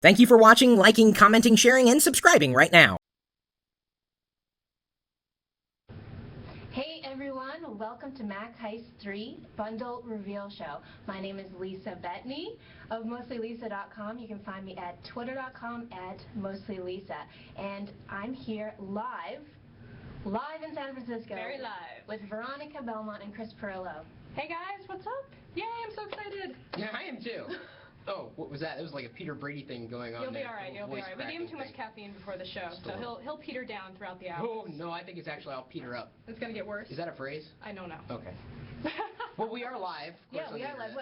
Thank you for watching, liking, commenting, sharing, and subscribing right now. Hey everyone, welcome to MacHeist 3 Bundle Reveal Show. My name is Lisa Bettany of MostlyLisa.com. You can find me at twitter.com at MostlyLisa. And I'm here live in San Francisco. Very live. With Veronica Belmont and Chris Pirillo. Hey guys, what's up? Yay, I'm so excited. Yeah, I am too. Oh, what was that? It was like a Peter Brady thing going on. You'll be there. alright, you'll be alright. We gave him too much caffeine before the show, so he'll peter down throughout the hour. Oh, no, I think it's actually I'll peter up. It's gonna get worse. Is that a phrase? I don't know. Okay. Well, we are live. Yeah, we are live.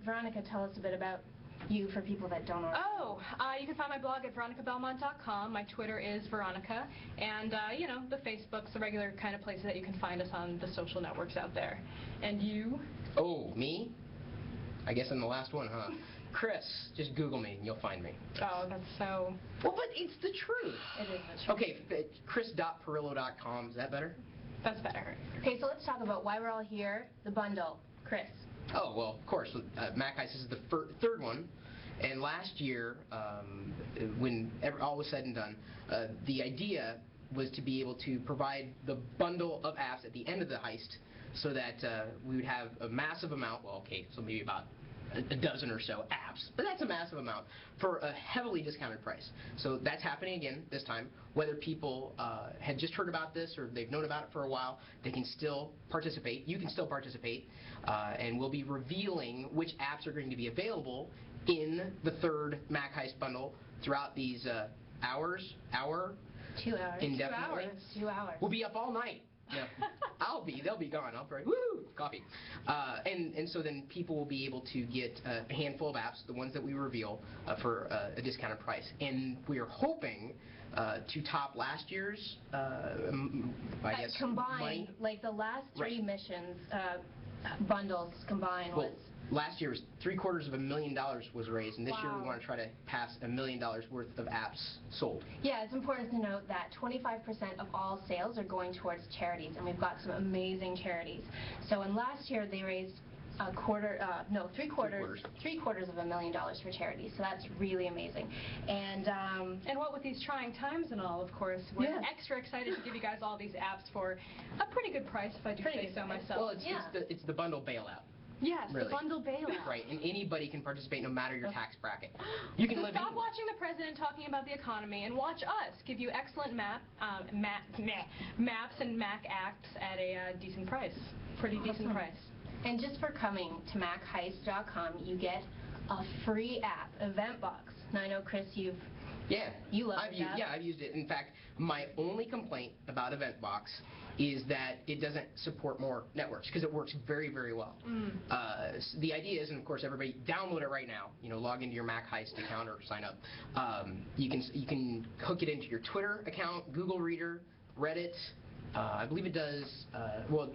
Veronica, tell us a bit about you for people that don't know. Oh, you can find my blog at veronicabelmont.com. My Twitter is Veronica. And, you know, the Facebook's the regular kind of places that you can find us on the social networks out there. And you? Oh, me? I guess I'm the last one, huh? Chris, just Google me and you'll find me. Oh, that's so... Well, but it's the truth. It is the truth. Okay, chris.pirillo.com, is that better? That's better. Okay, so let's talk about why we're all here, the bundle. Chris. Oh, well, of course, MacHeist is the third one. And last year, when all was said and done, the idea was to be able to provide the bundle of apps at the end of the heist so that we would have a massive amount, well, okay, so maybe about a dozen or so apps, but that's a massive amount for a heavily discounted price. So that's happening again this time. Whether people had just heard about this or they've known about it for a while, they can still participate. You can still participate, and we'll be revealing which apps are going to be available in the third MacHeist bundle throughout these 2 hours. 2 hours. Indefinitely. 2 hours. We'll be up all night. Yeah. They'll be gone. I'll probably, woo, coffee. And so then people will be able to get a handful of apps, the ones that we reveal, for a discounted price. And we are hoping to top last year's, I guess, combined, money. like the last three Right. missions, bundles combined Well, was... last year was $750,000 was raised, and this year we Wow. want to try to pass $1 million worth of apps sold. Yeah, it's important to note that 25% of all sales are going towards charities, and we've got some amazing charities. So in last year they raised three quarters of $1 million for charities. So that's really amazing. And what with these trying times and all, of course, we're extra excited to give you guys all these apps for a pretty good price, if I do say so myself. Well, it's the bundle bailout. Yes, really. The bundle bailout. Right, and anybody can participate no matter your tax bracket. You can live Stop watching the president talking about the economy and watch us give you excellent maps and Mac apps at a decent price. Pretty decent price. And just for coming to MacHeist.com, you get a free app, Eventbox. Now I know, Chris, you love it. I've used it. In fact, my only complaint about Eventbox is that it doesn't support more networks because it works very, very well. The idea is, and of course everybody download it right now. You know, log into your MacHeist account or sign up. You can hook it into your Twitter account, Google Reader, Reddit. I believe it does,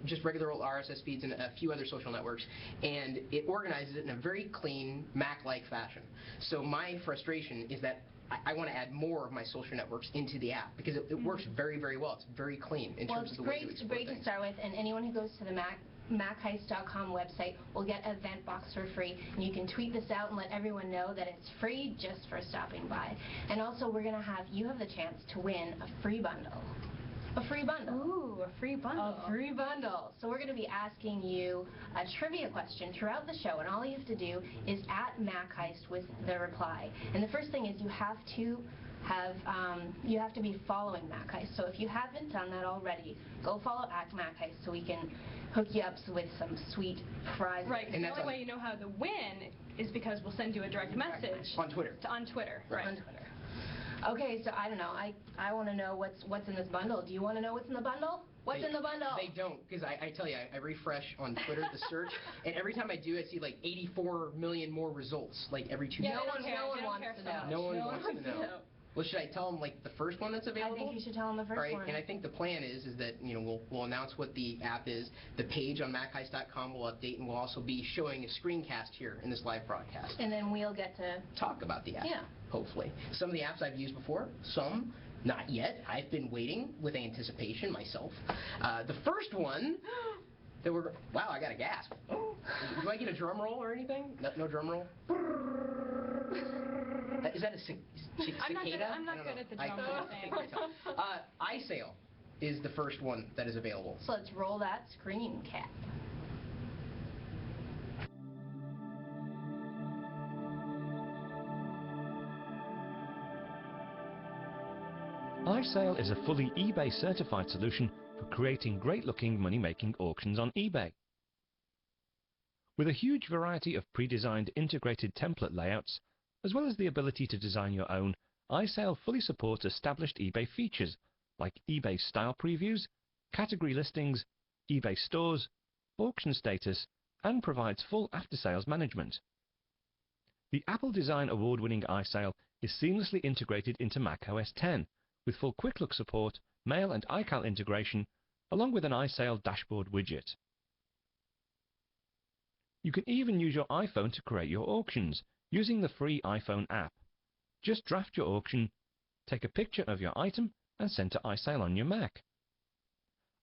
just regular old RSS feeds and a few other social networks, and it organizes it in a very clean, Mac-like fashion. So my frustration is that I want to add more of my social networks into the app because it works very, very well. It's very clean in terms of the way you export things. It's great to start with, and anyone who goes to the MacHeist.com website will get Eventbox for free. And you can tweet this out and let everyone know that it's free just for stopping by. And also, you have the chance to win a free bundle. A free bundle. Ooh, a free bundle. A free bundle. So we're going to be asking you a trivia question throughout the show, and all you have to do is @ MacHeist with the reply. And the first thing is you have to be following MacHeist. So if you haven't done that already, go follow @MacHeist so we can hook you up with some sweet prizes. Right, and the only way you know how to win is because we'll send you a direct message. On Twitter. On Twitter, right. On Twitter. Okay, so I don't know. I want to know what's in this bundle. Do you want to know what's in the bundle? What's in the bundle? They don't, because I tell you, I refresh on Twitter the search, and every time I do, I see like 84 million more results, like every 2 Yeah, days. no one wants to know. No one wants to know. Well, should I tell them like the first one that's available? I think you should tell them the first one. And I think the plan is that we'll announce what the app is. The page on MacHeist.com will update, and we'll also be showing a screencast here in this live broadcast. And then we'll get to talk about the app. Yeah. Hopefully, some of the apps I've used before, some not yet. I've been waiting with anticipation myself. The first one that wow, I got a gasp. Do I get a drum roll or anything? No drum roll. Is that a cicada? I'm not good at the drum thing. ISale is the first one that is available. So let's roll that screen cap. ISale is a fully eBay certified solution for creating great-looking money-making auctions on eBay. With a huge variety of pre-designed integrated template layouts, as well as the ability to design your own, ISale fully supports established eBay features like eBay style previews, category listings, eBay stores, auction status, and provides full after-sales management. The Apple Design Award-winning ISale is seamlessly integrated into macOS 10, with full Quick Look support, Mail and iCal integration, along with an ISale dashboard widget. You can even use your iPhone to create your auctions using the free iPhone app. Just draft your auction, take a picture of your item, and send to ISale on your Mac.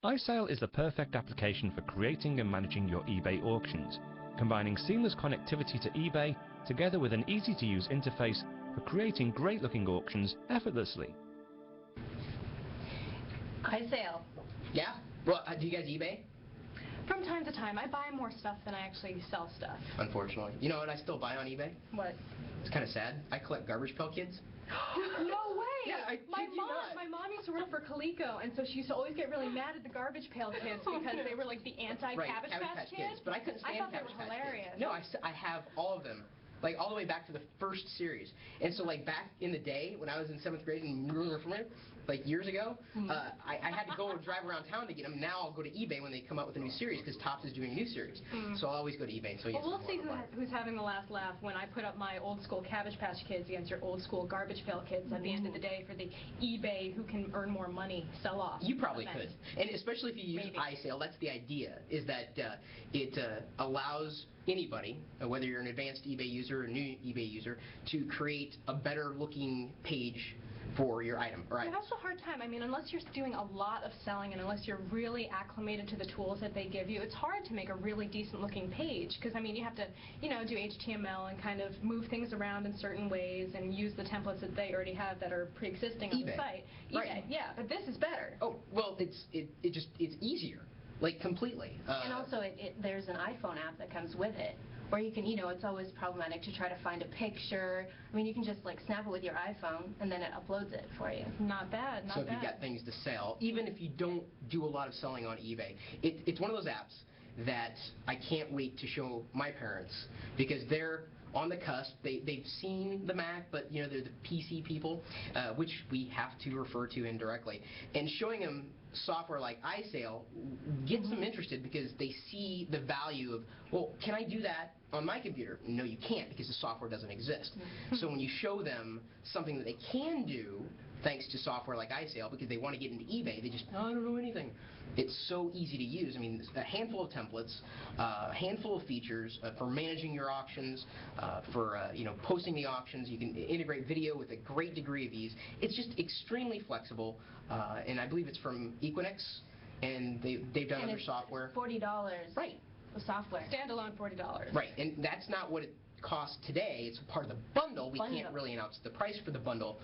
ISale is the perfect application for creating and managing your eBay auctions, combining seamless connectivity to eBay together with an easy-to-use interface for creating great-looking auctions effortlessly. ISale. Yeah? Well, do you guys eBay? From time to time, I buy more stuff than I actually sell stuff. Unfortunately. You know what I still buy on eBay? What? It's kind of sad. I collect Garbage Pail Kids. No way! Yeah, my mom used to work for Coleco, and so she used to always get really mad at the Garbage Pail Kids because they were like the anti-Cabbage Patch Kids. But I couldn't stand I thought Cabbage they were Patch hilarious. Kids. No, I have all of them. Like all the way back to the first series. And so like back in the day when I was in 7th grade and like years ago, I had to go drive around town to get them. Now I'll go to eBay when they come out with a new series because Topps is doing a new series. So I'll always go to eBay. So well, we'll see who's having the last laugh when I put up my old school Cabbage Patch Kids against your old school Garbage Pail Kids at the end of the day for the eBay who can earn more money sell-off. You probably event. could. And especially if you use ISale, that's the idea, is that it allows anybody, whether you're an advanced eBay user or a new eBay user, to create a better looking page for your item. Right. That's a hard time. I mean, unless you're doing a lot of selling and unless you're really acclimated to the tools that they give you, it's hard to make a really decent looking page because, I mean, you have to, you know, do HTML and kind of move things around in certain ways and use the templates that they already have that are pre-existing on the site. Right. Yeah, but this is better. Oh, well, it's easier. Like completely. And also, there's an iPhone app that comes with it, where you can, you know, it's always problematic to try to find a picture. I mean, you can just like snap it with your iPhone, and then it uploads it for you. Not bad, not bad. So if you've got things to sell, even if you don't do a lot of selling on eBay, it's one of those apps that I can't wait to show my parents because they're on the cusp. They've seen the Mac, but you know they're the PC people, which we have to refer to indirectly. And showing them software like ISale gets them interested because they see the value of, well, can I do that on my computer? No, you can't because the software doesn't exist. So when you show them something that they can do thanks to software like ISale because they want to get into eBay, they just, oh, I don't know anything. It's so easy to use. I mean, a handful of templates, a handful of features for managing your auctions, for you know, posting the auctions. You can integrate video with a great degree of ease. It's just extremely flexible, and I believe it's from Equinix, and they've done other software. $40. Right. The software. Standalone $40. Right, and that's not what it costs today. It's part of the bundle. We can't really announce the price for the bundle.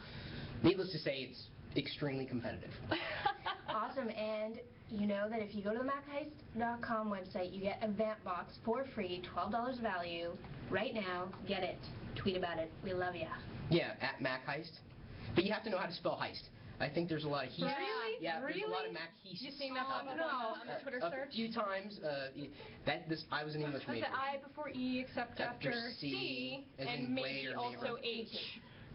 Needless to say, it's extremely competitive. Awesome, and you know that if you go to the MacHeist.com website, you get Event Box for free, $12 value. Right now, get it. Tweet about it. We love ya. Yeah, at MacHeist. But you have to know how to spell heist. I think there's a lot of heist. Really? Yeah, really? there's a lot of MacHeist. You seen that pop up on the Twitter search? A few times. I was an English major. The I before E except after C, and maybe also H.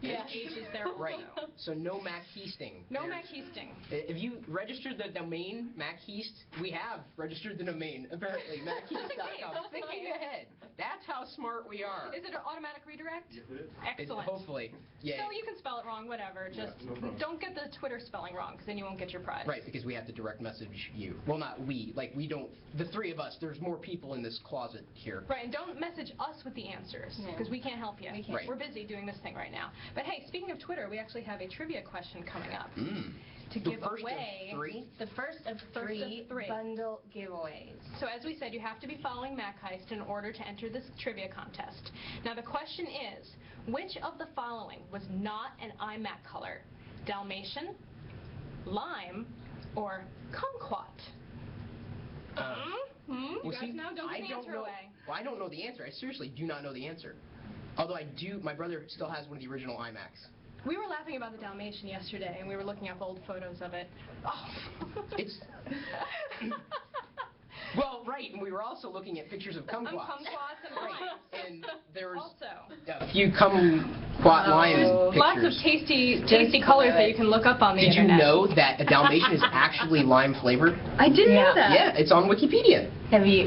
Yeah, H is there also. Right. So no MacHeisting. No MacHeisting. If you registered the domain MacHeist, we have registered the domain, apparently, MacHeist.com. Thinking ahead. That's how smart we are. Is it an automatic redirect? Yes, it is. Excellent. Hopefully. Yeah. So you can spell it wrong, whatever. Just don't get the Twitter spelling wrong, because then you won't get your prize. Right, because we have to direct message you. Well, not we. Like, we don't. The three of us, there's more people in this closet here. Right, and don't message us with the answers, because we can't help you. Right. We're busy doing this thing right now. But hey, speaking of Twitter, we actually have a trivia question coming up. to The give first away. of 3? The first of three bundle giveaways. So as we said, you have to be following MacHeist in order to enter this trivia contest. Now the question is, which of the following was not an iMac color? Dalmatian, lime, or kumquat? You Well, guys see, know? Don't give the answer away. Well, I don't know the answer. I seriously do not know the answer. Although I do, my brother still has one of the original iMacs. We were laughing about the Dalmatian yesterday, and we were looking up old photos of it. Oh. It's... Well, right, and we were also looking at pictures of kumquats. Kumquats and limes. And there was Also. a few kumquat lime pictures. Lots of tasty colors that you can look up on the Did you internet. know that a Dalmatian is actually lime flavored? I didn't know that. Yeah, it's on Wikipedia. Have you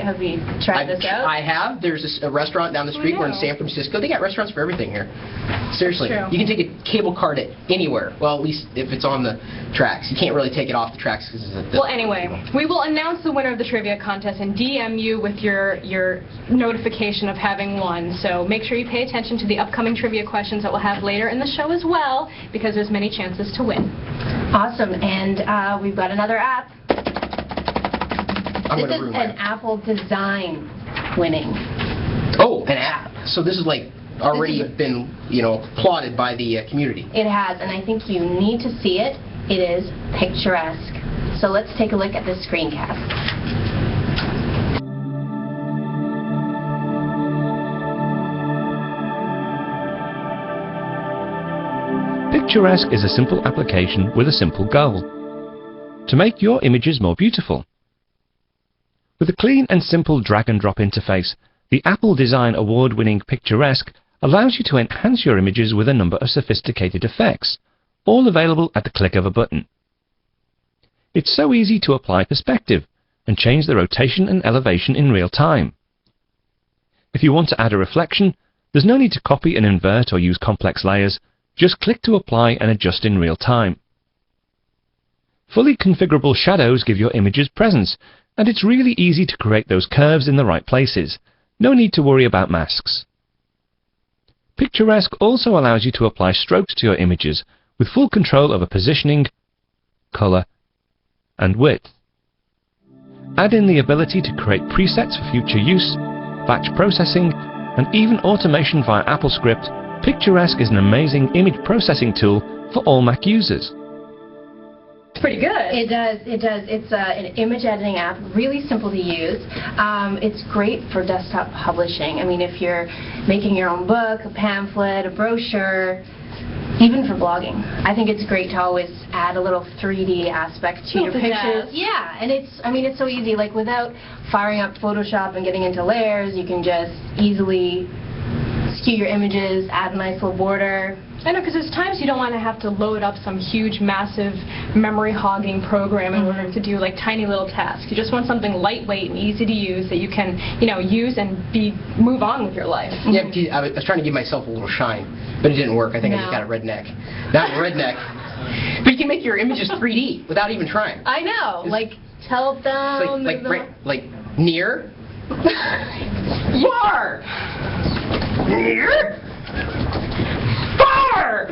tried this out? I have. There's a restaurant down the street. We're in San Francisco. They got restaurants for everything here. Seriously. That's You can take a cable card at anywhere. Well, at least if it's on the tracks. You can't really take it off the tracks because it's at the... Well, anyway, we will announce the winner of the trivia contest and DM you with your notification of having won. So make sure you pay attention to the upcoming trivia questions that we'll have later in the show as well, because there's many chances to win. Awesome, and we've got another app. I'm This gonna is ruin an my... Apple design winning. Oh, an app. So this is like already been, plotted by the community. It has, and I think you need to see it. It is Picturesque. So let's take a look at this screencast. Picturesque is a simple application with a simple goal: to make your images more beautiful. With a clean and simple drag-and-drop interface, the Apple Design Award-winning Picturesque allows you to enhance your images with a number of sophisticated effects, all available at the click of a button. It's so easy to apply perspective and change the rotation and elevation in real time. If you want to add a reflection, there's no need to copy and invert or use complex layers. Just click to apply and adjust in real time. Fully configurable shadows give your images presence, and it's really easy to create those curves in the right places. No need to worry about masks. Picturesque also allows you to apply strokes to your images with full control over positioning, color, and width. Add in the ability to create presets for future use, batch processing, and even automation via AppleScript. Picturesque is an amazing image processing tool for all Mac users. It's pretty good. It does. It's an image editing app, really simple to use. It's great for desktop publishing. I mean, if you're making your own book, a pamphlet, a brochure, even for blogging. I think it's great to always add a little 3D aspect to your pictures. Yeah, and it's so easy. Like, without firing up Photoshop and getting into layers, you can just easily skew your images, add a nice little border. I know, because there's times you don't want to have to load up some huge, massive, memory-hogging program in order to do, like, tiny little tasks. You just want something lightweight and easy to use that you can, use and move on with your life. Yeah, I was trying to give myself a little shine, but it didn't work. I think I just got a redneck. Not a redneck. But you can make your images 3D without even trying. I know, like, tilt down, like near, far, near, far.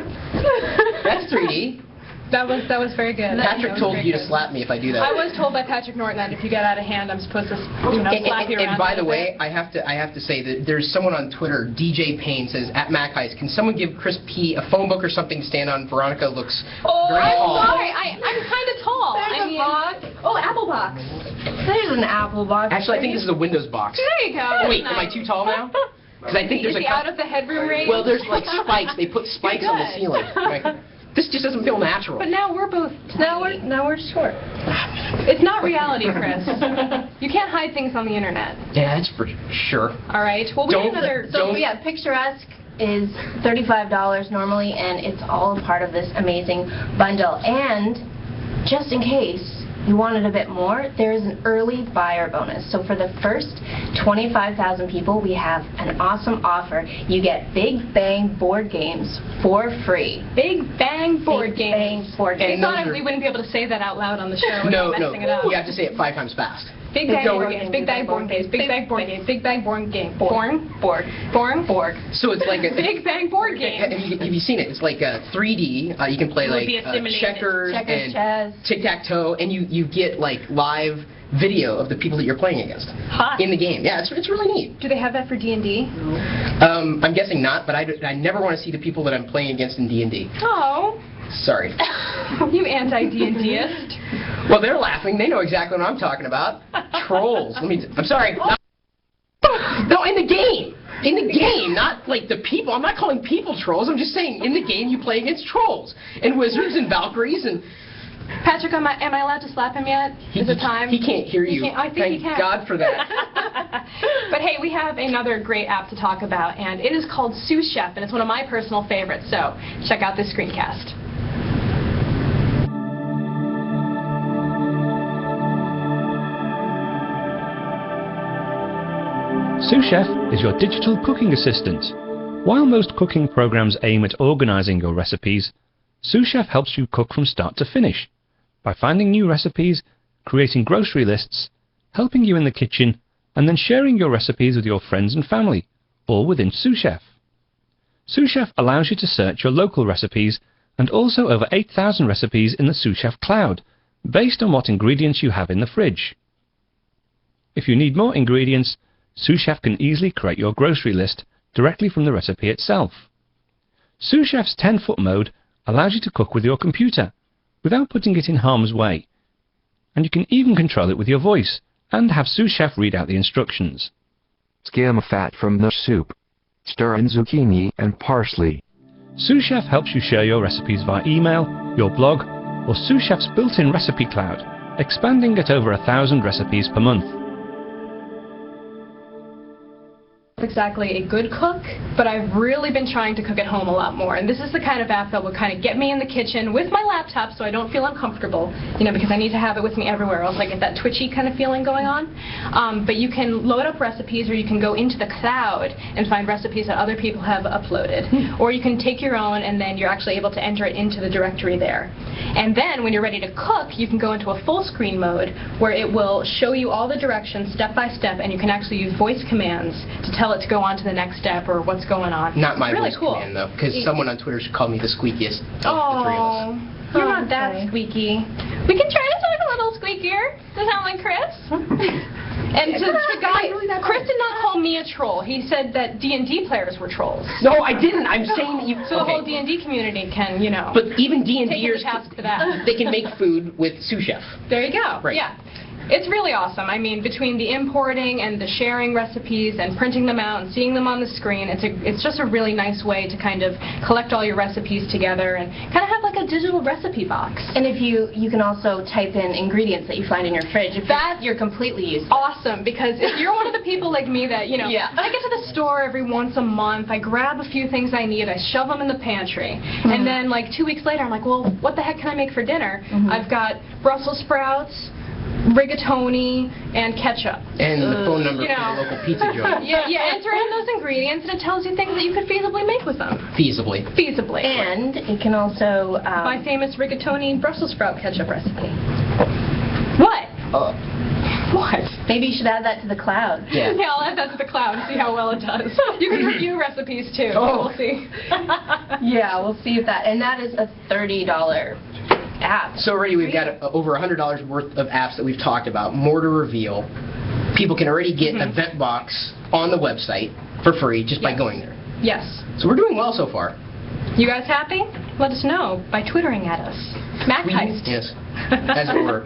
That's 3D. That was very good. Patrick told you to slap me if I do that. I was told by Patrick Norton that if you get out of hand, I'm supposed to, slap you around. And by the way, I have to say that there's someone on Twitter, DJ Payne, says at MacHeist, can someone give Chris P a phone book or something to stand on? Veronica looks very tall. I'm sorry. I'm kind of tall. Apple box. There's an Apple box. Actually, I think this is a Windows box. There you go. Oh, wait, am I too tall now? Because I think there's Is he out of the headroom range? Well, there's like spikes. They put spikes on the ceiling. This just doesn't feel natural. But now we're both Now we're short. It's not reality, Chris. You can't hide things on the internet. Yeah, that's for sure. All right. Well, we have another. So yeah, Picturesque is $35 normally, and it's all a part of this amazing bundle. And just in case you wanted a bit more, there is an early buyer bonus. So for the first 25,000 people, we have an awesome offer. You get Big Bang board games for free. Big Bang board games. Big Bang board games. We thought we wouldn't be able to say that out loud on the show without messing it up. You have to say it 5 times fast. Big bag board games, big bag board games, big bag board games, big bag board game. Borg. So it's like a Big bang board game. Have you seen it? It's like a 3D. You can play like checkers and chess, tic-tac-toe, and you get like live video of the people that you're playing against in the game. Yeah, it's really neat. Do they have that for D&D? I'm guessing not, but I never want to see the people that I'm playing against in D&D. Oh. Sorry. You anti-D&Dist. Well, they're laughing. They know exactly what I'm talking about. Trolls. I'm sorry. No, in the game. In the game, not like the people. I'm not calling people trolls. I'm just saying in the game you play against trolls and wizards and Valkyries and... Patrick, am I allowed to slap him yet? Is it time? He can't hear you. I think he can. Thank God for that. But hey, we have another great app to talk about, and it is called Sous Chef, and it's one of my personal favorites, so check out this screencast. Sous Chef is your digital cooking assistant. While most cooking programs aim at organizing your recipes, Sous Chef helps you cook from start to finish by finding new recipes, creating grocery lists, helping you in the kitchen, and then sharing your recipes with your friends and family, all within Sous Chef. Sous Chef allows you to search your local recipes and also over 8,000 recipes in the Sous Chef cloud, based on what ingredients you have in the fridge. If you need more ingredients, Sous Chef can easily create your grocery list directly from the recipe itself. Sous Chef's 10-foot mode allows you to cook with your computer without putting it in harm's way, and you can even control it with your voice and have Sous Chef read out the instructions. Skim fat from the soup. Stir in zucchini and parsley. Sous Chef helps you share your recipes via email, your blog, or Sous Chef's built-in recipe cloud, expanding at over 1,000 recipes per month. Exactly a good cook, but I've really been trying to cook at home a lot more, and this is the kind of app that will kind of get me in the kitchen with my laptop so I don't feel uncomfortable, because I need to have it with me everywhere, else I get that twitchy kind of feeling going on. But you can load up recipes, or you can go into the cloud and find recipes that other people have uploaded, or you can take your own and then you're actually able to enter it into the directory there. And then when you're ready to cook, you can go into a full screen mode where it will show you all the directions step by step, and you can actually use voice commands to tell it to go on to the next step or what's going on. Not my really voice cool. command, though, because someone on Twitter should call me the squeakiest of the three of us. You're not that squeaky. We can try to talk a little squeakier. Does that sound like Chris? And to the guy, Chris did not call me a troll. He said that D&D players were trolls. No, I didn't. I'm saying that you... So the whole D&D community can, But even D&Ders, for that. they can make food with Sous Chef. There you go. Right. Yeah. It's really awesome. I mean, between the importing and the sharing recipes and printing them out and seeing them on the screen, it's just a really nice way to kind of collect all your recipes together and kind of have like a digital recipe box. And if you can also type in ingredients that you find in your fridge. If you're completely useless. Awesome, because if you're one of the people like me that, I get to the store every once a month, I grab a few things I need, I shove them in the pantry, and then like 2 weeks later I'm like, well, what the heck can I make for dinner? I've got Brussels sprouts, rigatoni, and ketchup. And the phone number for the local pizza joint. Yeah, enter in those ingredients and it tells you things that you could feasibly make with them. Feasibly. And it can also... my famous rigatoni Brussels sprout ketchup recipe. What? What? Maybe you should add that to the cloud. Yeah. Yeah, I'll add that to the cloud and see how well it does. You can review recipes too. Oh. We'll see. Yeah, we'll see if that... And that is a $30 app. So already we've got over $100 worth of apps that we've talked about, more to reveal. People can already get Eventbox on the website for free just by going there. Yes. So we're doing well so far. You guys happy? Let us know by twittering at us. MacHeist. Yes, as it were.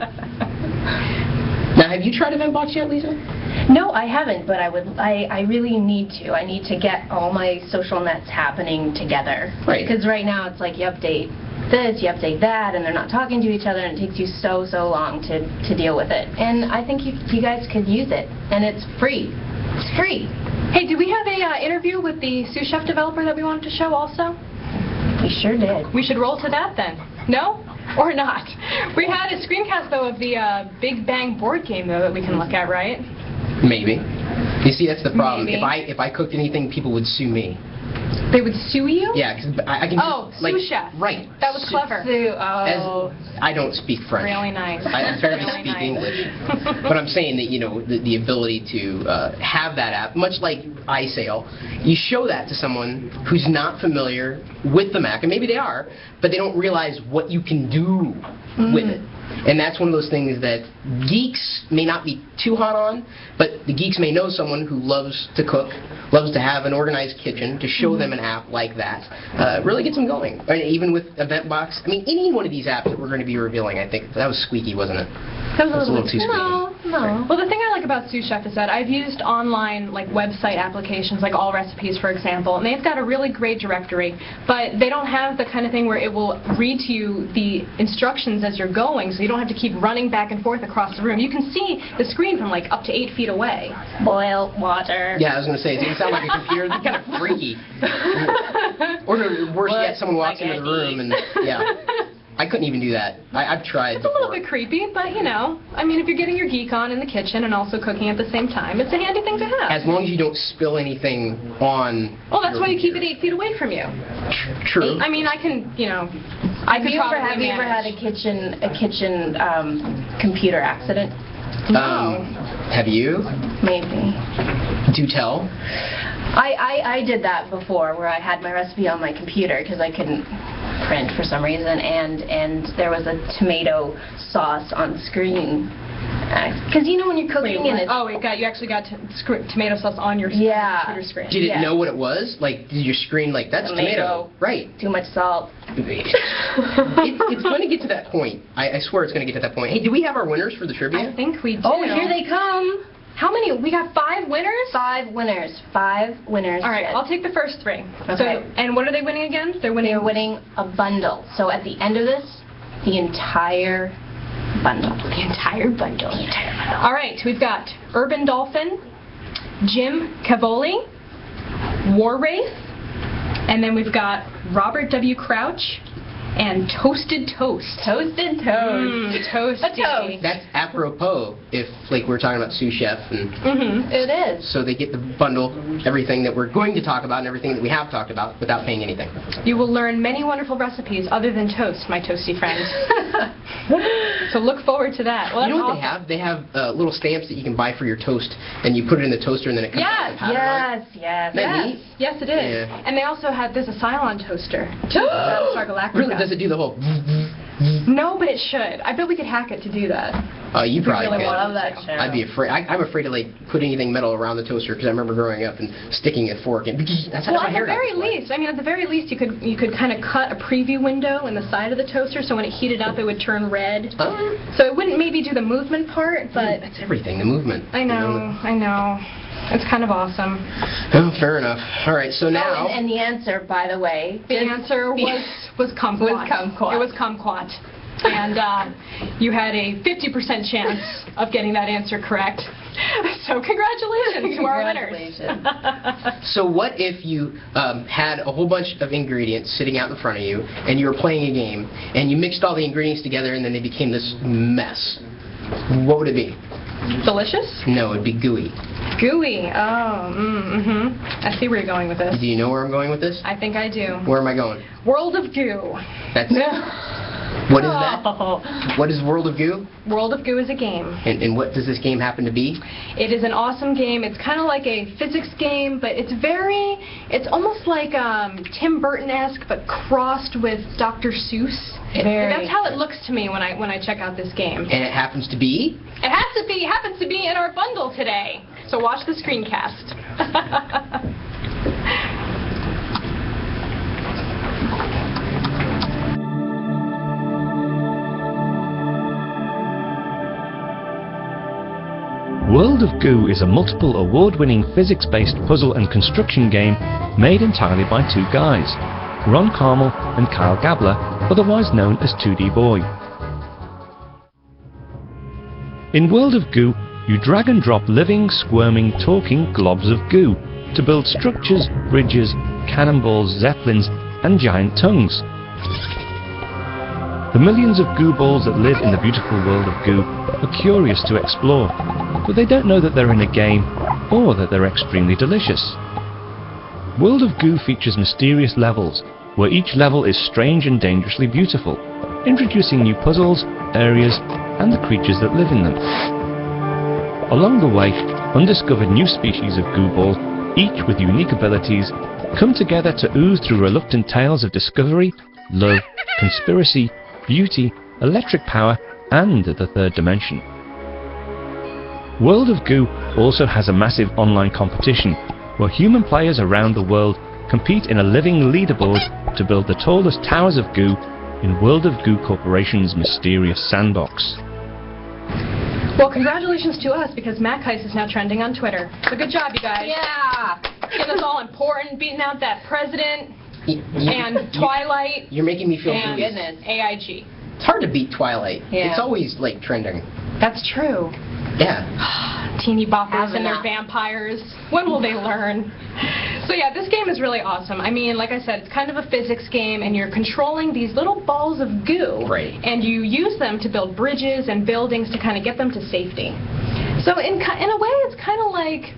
Now, have you tried Eventbox yet, Lisa? No, I haven't, but I really need to. I need to get all my social nets happening together. Right. Because right now it's like you update this, you update that, and they're not talking to each other, and it takes you so long to deal with it. And I think you guys could use it, and it's free. It's free. Hey, did we have a interview with the Sous Chef developer that we wanted to show also? We sure did. We should roll to that then. No? Or not? We had a screencast, though, of the Big Bang board game, though, that we can look at, right? Maybe. You see, that's the problem. Maybe. If I cooked anything, people would sue me. They would sue you? Yeah, because I can. Oh, like, Sous Chef. Right. That was clever. I don't speak French. Really nice. I barely Really speak nice. English. But I'm saying that, you know, the ability to have that app, much like ISale, you show that to someone who's not familiar with the Mac, and maybe they are, but they don't realize what you can do with it. And that's one of those things that geeks may not be too hot on, but the geeks may know someone who loves to cook, loves to have an organized kitchen, to show them an app like that really gets them going. I mean, even with Eventbox, I mean, any one of these apps that we're going to be revealing, I think, that was squeaky, wasn't it? That was a little too squeaky. No. Well, the thing I like about Sous Chef is that I've used online, like, website applications, like All Recipes, for example, and they've got a really great directory, but they don't have the kind of thing where it will read to you the instructions as you're going, so you don't have to keep running back and forth across the room. You can see the screen from, like, up to 8 feet away. Boil water. Yeah, I was going to say, it doesn't sound like a computer. It's kind of freaky. Or worse yet, someone walks into the room and, yeah. I couldn't even do that. I've tried It's a little bit creepy, but, you know, I mean, if you're getting your geek on in the kitchen and also cooking at the same time, it's a handy thing to have. As long as you don't spill anything on. Well, that's why you keep it 8 feet away from you. True. I mean, I can, you know, I could probably Have you ever had a kitchen computer accident? No. Have you? Maybe. Do tell. I did that before, where I had my recipe on my computer because I couldn't print for some reason, and there was a tomato sauce on screen. Because you know when you're cooking and it's... Oh, you actually got tomato sauce on your computer screen. Did it know what it was? Like, did your screen, like, that's tomato. Right. Too much salt. It's going to get to that point. I swear it's going to get to that point. Hey, do we have our winners for the trivia? I think we do. Oh, here they come. How many? We got 5 winners? 5 winners. 5 winners. All right, I'll take the first 3. Okay. So, and what are they winning again? They're winning a bundle. So at the end of this, the entire bundle. The entire bundle. All right, we've got Urban Dolphin, Jim Cavoli, War Wraith, and then we've got Robert W. Crouch, and Toasted Toast. Toasted Toast. Toasty. A toast. That's apropos if, like, we're talking about Sous Chef. And It is. so they get the bundle, everything that we're going to talk about and everything that we have talked about without paying anything. You will learn many wonderful recipes other than toast, my toasty friends. So look forward to that. Well, You know what they have? They have little stamps that you can buy for your toast, and you put it in the toaster, and then it comes out with powder on it. Yes. Isn't that neat? Yes, it is. Yeah. And they also have, there's a Cylon toaster, too. Really? Does it do the whole... No, but it should. I bet we could hack it to do that. You probably really could. love that show. I'd be afraid. I'm afraid to, like, put anything metal around the toaster because I remember growing up and sticking a fork in. That's how Well, my at hair the very least, I mean, at the very least, you could kind of cut a preview window in the side of the toaster, so when it heated up, it would turn red. So it wouldn't maybe do the movement part, but That's everything. The movement. I know. It's kind of awesome. Oh, fair enough. All right, so now. And the answer, by the way, The answer was kumquat. Was kumquat. It was kumquat. And you had a 50% chance of getting that answer correct. So congratulations to our winners. So what if you had a whole bunch of ingredients sitting out in front of you, and you were playing a game, and you mixed all the ingredients together, and then they became this mess? What would it be? Delicious? No, it'd be gooey. Gooey. Oh, I see where you're going with this. Do you know where I'm going with this? I think I do. Where am I going? World of Goo. That's What is that? What is World of Goo? World of Goo is a game. And what does this game happen to be? It is an awesome game. It's kind of like a physics game, but it's almost like Tim Burton-esque, but crossed with Dr. Seuss. That's how it looks to me when I check out this game. And it happens to be? It happens to be in our bundle today. So watch the screencast. World of Goo is a multiple award-winning physics-based puzzle and construction game made entirely by 2 guys, Ron Carmel and Kyle Gabler, otherwise known as 2D Boy. In World of Goo, you drag and drop living, squirming, talking globs of goo to build structures, bridges, cannonballs, zeppelins, and giant tongues. The millions of goo balls that live in the beautiful world of Goo are curious to explore, but they don't know that they're in a game or that they're extremely delicious. World of Goo features mysterious levels, where each level is strange and dangerously beautiful, introducing new puzzles, areas, and the creatures that live in them. Along the way, undiscovered new species of goo balls, each with unique abilities, come together to ooze through reluctant tales of discovery, love, conspiracy, beauty, electric power, and the third dimension. World of Goo also has a massive online competition, where human players around the world compete in a living leaderboard to build the tallest towers of goo in World of Goo Corporation's mysterious sandbox. Well, congratulations to us, because MacHeist is now trending on Twitter. So good job, you guys. Yeah! Getting us all important, beating out that president, and Twilight, You're making me feel and pleased. AIG. It's hard to beat Twilight. Yeah. It's always, like, trending. That's true. Yeah. Teeny boppers Have and their enough. vampires. When will they learn? So yeah, this game is really awesome. I mean, like I said, it's kind of a physics game, and you're controlling these little balls of goo. Right. And you use them to build bridges and buildings to kind of get them to safety. So in a way, it's kind of like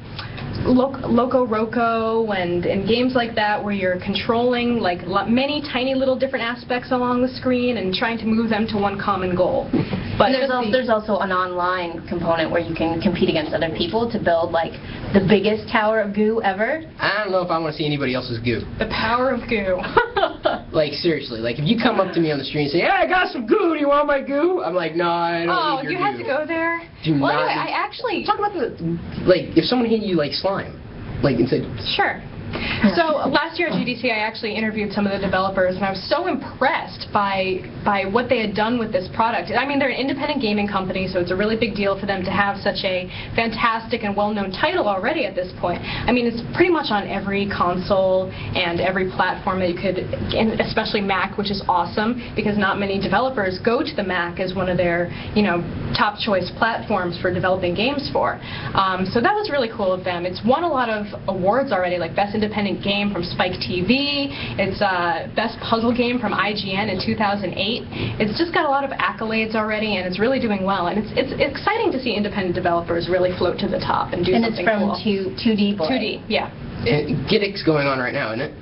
Loco Roco and games like that, where you're controlling like many tiny little different aspects along the screen and trying to move them to one common goal. But And there's also an online component where you can compete against other people to build like the biggest tower of goo ever. I don't know if I want to see anybody else's goo. the power of goo. Like, seriously. Like, if you come up to me on the street and say, hey, I got some goo, do you want my goo? I'm like, no, I don't Oh, need your you goo. had to go there? Do Well, not. anyway, I actually... Talk about the, like, if someone handed you, like, slime. Like, and said, Sure. So last year at GDC, I actually interviewed some of the developers, and I was so impressed by what they had done with this product. I mean, they're an independent gaming company, so it's a really big deal for them to have such a fantastic and well-known title already at this point. I mean, it's pretty much on every console and every platform that you could, and especially Mac, which is awesome, because not many developers go to the Mac as one of their, top choice platforms for developing games for. So that was really cool of them. It's won a lot of awards already, like Best Independent Game from Spike TV. It's Best Puzzle Game from IGN in 2008. It's just got a lot of accolades already, and it's really doing well. And it's exciting to see independent developers really float to the top and do something cool. And it's from 2D Boy. 2D, yeah. Giddick's going on right now, isn't it?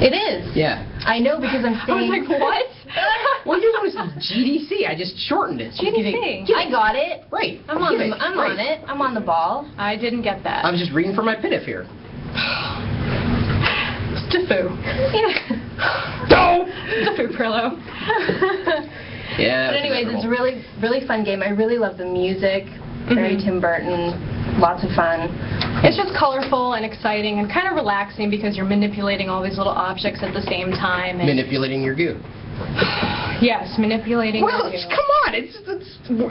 It is. Yeah. I know, because I'm I was staying... like, what? Well, yours was GDC. I just shortened it. GDC. I got it. Right. I'm on Giddick, I'm right. on it. I'm on the ball. I didn't get that. I was just reading from my pitif here. Stifu. No! Stifu, Pirillo. Yeah. But anyways, it's a really, really fun game. I really love the music. Very Tim Burton. Lots of fun. It's just colorful and exciting and kind of relaxing, because you're manipulating all these little objects at the same time. And Manipulating your goo. yes, manipulating. Well, the goo. come on. It's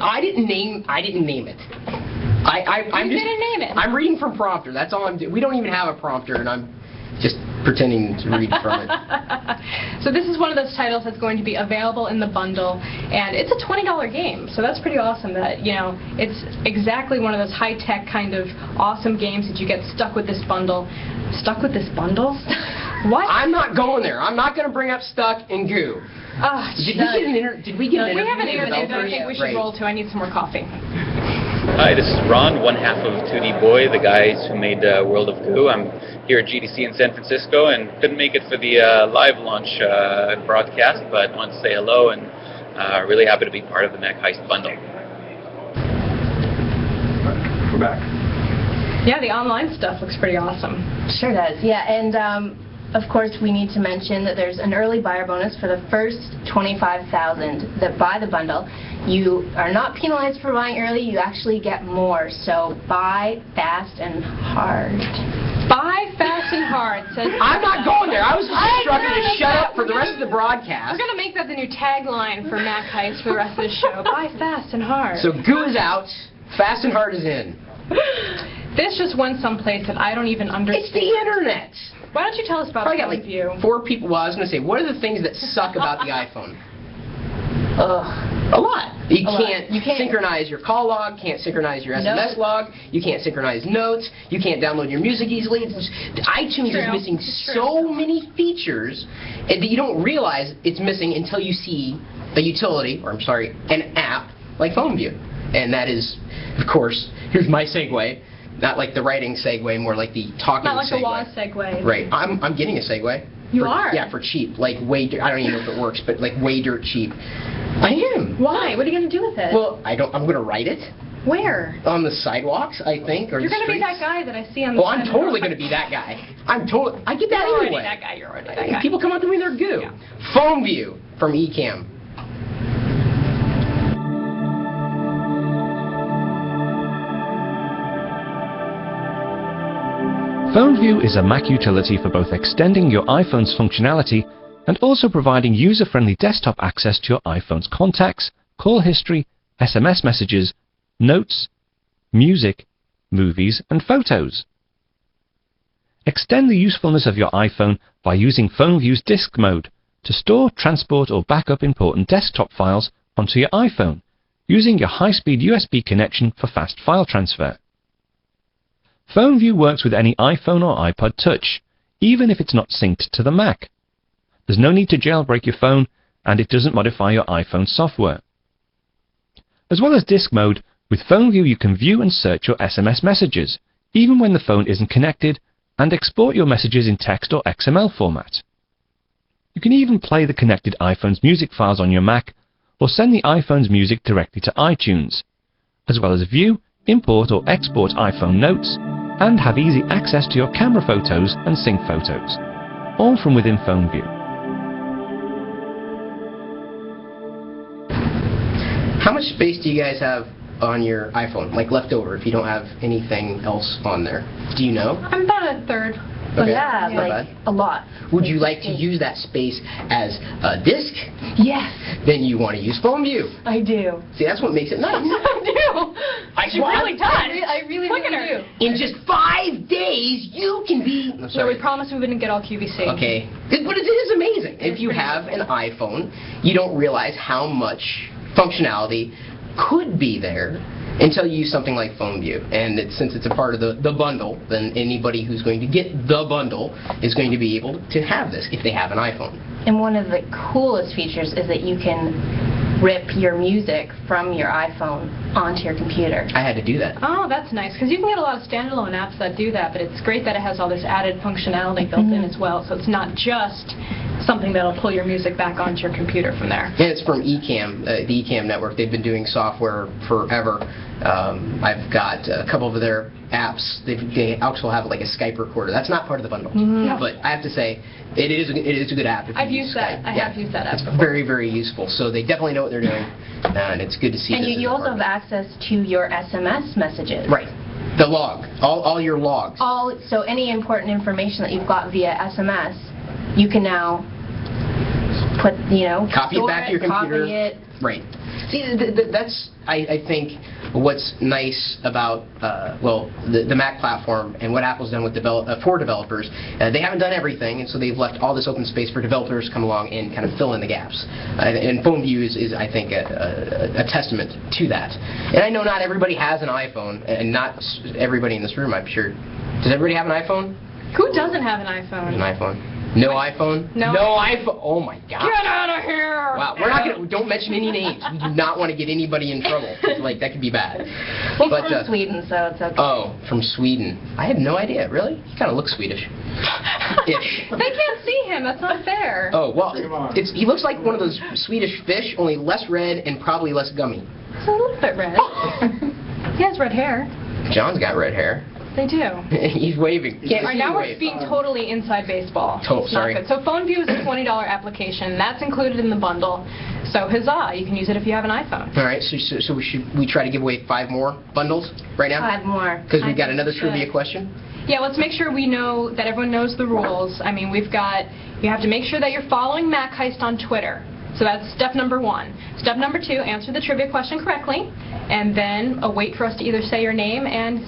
I didn't name it. I'm You just, didn't name it. I'm reading from prompter. That's all I'm doing. We don't even have a prompter, and I'm just pretending to read from it. So this is one of those titles that's going to be available in the bundle, and it's a $20 game, so that's pretty awesome that, it's exactly one of those high-tech kind of awesome games that you get stuck with this bundle. Stuck with this bundle? What? I'm not going there. I'm not going to bring up stuck and goo. Ah, Did we get an interview? we have an with the interview that I developers? think we should Right. roll to. I need some more coffee. Hi, this is Ron, one half of 2D Boy, the guys who made World of Goo. I'm here at GDC in San Francisco and couldn't make it for the live launch broadcast, but wanted to say hello and really happy to be part of the MacHeist bundle. We're back. Yeah, the online stuff looks pretty awesome. Sure does. Yeah, and of course we need to mention that there's an early buyer bonus for the first 25,000 that buy the bundle. You are not penalized for buying early. You actually get more. So buy fast and hard. Buy fast and hard, says... I'm not going there. I was just instructed to shut up for the rest of the broadcast. We're going to make that the new tagline for MacHeist for the rest of the show. Buy fast and hard. So goo is out. Fast and hard is in. This just went someplace that I don't even understand. It's the internet. Why don't you tell us about Probably got like PhoneView? 4 people. Well, I was going to say, what are the things that suck about the iPhone? Ugh. A lot. You A lot. can't You can't- synchronize your call log, can't synchronize your SMS No. log, you can't synchronize notes, you can't download your music easily. iTunes True. is missing It's true. so many features that you don't realize it's missing until you see a utility, or I'm sorry, an app like PhoneView. And that is, of course, here's my segue, Not like the writing segue, more like the talking Not like segue. the Waz segue. Right. I'm getting a segue. You are? Yeah, for cheap. Like way, I don't even know if it works, but like way dirt cheap. I am. Why? What are you going to do with it? Well, I'm going to write it. Where? On the sidewalks, I think, or You're the going to be streets. that guy that I see on the Well, I'm totally going to be that guy. I get that You're already anyway. that guy. You're already that guy. People come up to me, they're goo. Yeah. PhoneView from Ecamm. PhoneView is a Mac utility for both extending your iPhone's functionality and also providing user-friendly desktop access to your iPhone's contacts, call history, SMS messages, notes, music, movies, and photos. Extend the usefulness of your iPhone by using PhoneView's disk mode to store, transport, or backup important desktop files onto your iPhone using your high-speed USB connection for fast file transfer. PhoneView works with any iPhone or iPod Touch, even if it's not synced to the Mac. There's no need to jailbreak your phone, and it doesn't modify your iPhone software. As well as disk mode, with PhoneView you can view and search your SMS messages, even when the phone isn't connected, and export your messages in text or XML format. You can even play the connected iPhone's music files on your Mac, or send the iPhone's music directly to iTunes, as well as view, import or export iPhone notes, and have easy access to your camera photos and sync photos, all from within PhoneView. How much space do you guys have on your iPhone, like left over, if you don't have anything else on there? Do you know? I'm about a third. Okay. Yeah, Not like bad. a lot. Would you like to use that space as a disk? Yes, Then you want to use PhoneView. I do. See, that's what makes it nice. I do. She really does. I really, Look really at her. do. In just 5 days, you can be... I'm No, sorry. we promised we wouldn't get all QVC. Okay. But it is amazing. If you have an iPhone, you don't realize how much functionality could be there until you use something like PhoneView. And since it's a part of the bundle, then anybody who's going to get the bundle is going to be able to have this if they have an iPhone. And one of the coolest features is that you can rip your music from your iPhone onto your computer. I had to do that. Oh, that's nice, because you can get a lot of standalone apps that do that, but it's great that it has all this added functionality built in as well, so it's not just something that'll pull your music back onto your computer from there. And it's from Ecamm, the Ecamm network. They've been doing software forever. I've got a couple of their apps. They also have like a Skype recorder. That's not part of the bundle, but I have to say it is a good app. If I've you use used that. Skype. I have used that app It's before. very, very useful. So they definitely know what they're doing, and it's good to see. And this you as a also part have of access to your SMS messages. it. Right. The log, all your logs. So any important information that you've got via SMS, you can now put, Copy it store back to your computer. Copy it. Right. See, that's, I think, what's nice about, the Mac platform and what Apple's done with for developers. They haven't done everything, and so they've left all this open space for developers to come along and kind of fill in the gaps. And PhoneView is I think, a testament to that. And I know not everybody has an iPhone, and not everybody in this room, I'm sure. Does everybody have an iPhone? Who doesn't have an iPhone? An iPhone. No iPhone? No. No iPhone. Oh my God. Get out of here! Wow, we're not gonna. Don't mention any names. We do not want to get anybody in trouble. Like that could be bad. He's But, from Sweden, so it's okay. Oh, from Sweden. I had no idea. Really? He kind of looks Swedish. Ish. They can't see him. That's not fair. Oh well, he looks like one of those Swedish fish, only less red and probably less gummy. It's a little bit red. He has red hair. John's got red hair. They do. He's waving. Can't All right, see now you we're wave. being totally inside baseball. Oh, It's not sorry. good. So PhoneView is a $20 application. That's included in the bundle. So huzzah, you can use it if you have an iPhone. All right, so we try to give away 5 more bundles right now? 5 more. Because I we've got think another we trivia should. question. Yeah, let's make sure we know that everyone knows the rules. I mean, you have to make sure that you're following MacHeist on Twitter. So that's step number 1. Step number 2, answer the trivia question correctly, and then wait for us to either say your name, and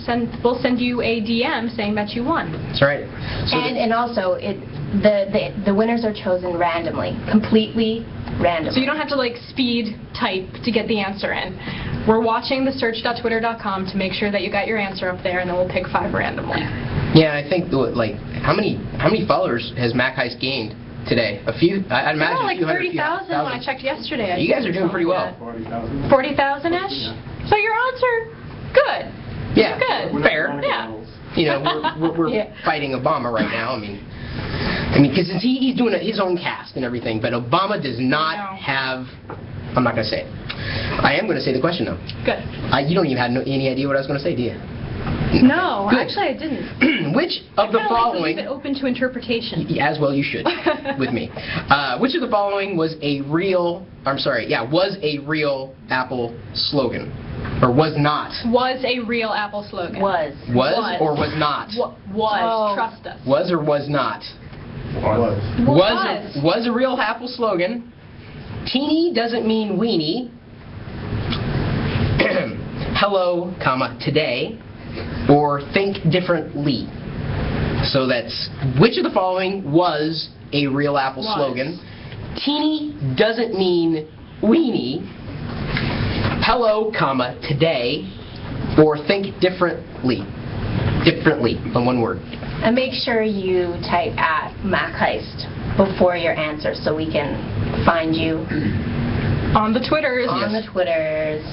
we'll send you a DM saying that you won. That's right. So And also, the winners are chosen randomly, completely randomly. So you don't have to speed type to get the answer in. We're watching the search.twitter.com to make sure that you got your answer up there, and then we'll pick 5 randomly. Yeah, I think how many followers has MacHeist gained today? A few. I'd imagine Oh, like 200, 30,000 when I checked yesterday. You guys are doing pretty well. 40,000-ish? So your odds are good. Yeah, Good. fair. Yeah. You know, we're Yeah. fighting Obama right now. I mean, because he's doing his own cast and everything, but Obama does not No. have. I'm not going to say it. I am going to say the question though. Good. You don't even have any idea what I was going to say, do you? No, Good. actually I didn't. Which of the I following? leave it open to interpretation. As well you should, with me. Which of the following was a real? Was a real Apple slogan, or was not? Was a real Apple slogan. Was. Was or was not? Was. Oh. Trust us. Was or was not? Was a real Apple slogan. Teeny doesn't mean weenie. Hello, comma, today. Or think differently. So that's which of the following was a real Apple slogan. Teeny doesn't mean weenie. Hello, comma, today. Or think differently. Differently, on one word. And make sure you type at MacHeist before your answer so we can find you On the Twitters. on the Twitters.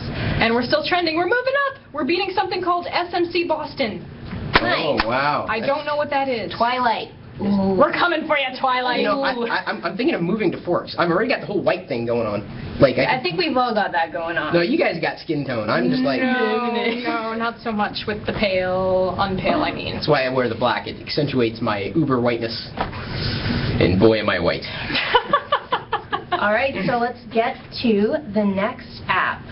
And we're still trending. We're moving up. We're beating something called SMC Boston. Nice. Oh, wow. I don't know what that is. Twilight. We're coming for you, Twilight. You know, I'm thinking of moving to Forks. I've already got the whole white thing going on. Like I think we've all got that going on. No, you guys got skin tone. I'm just like. No, not so much with the pale, unpale, I mean. That's why I wear the black. It accentuates my uber whiteness. And boy, am I white. All right, so let's get to the next app.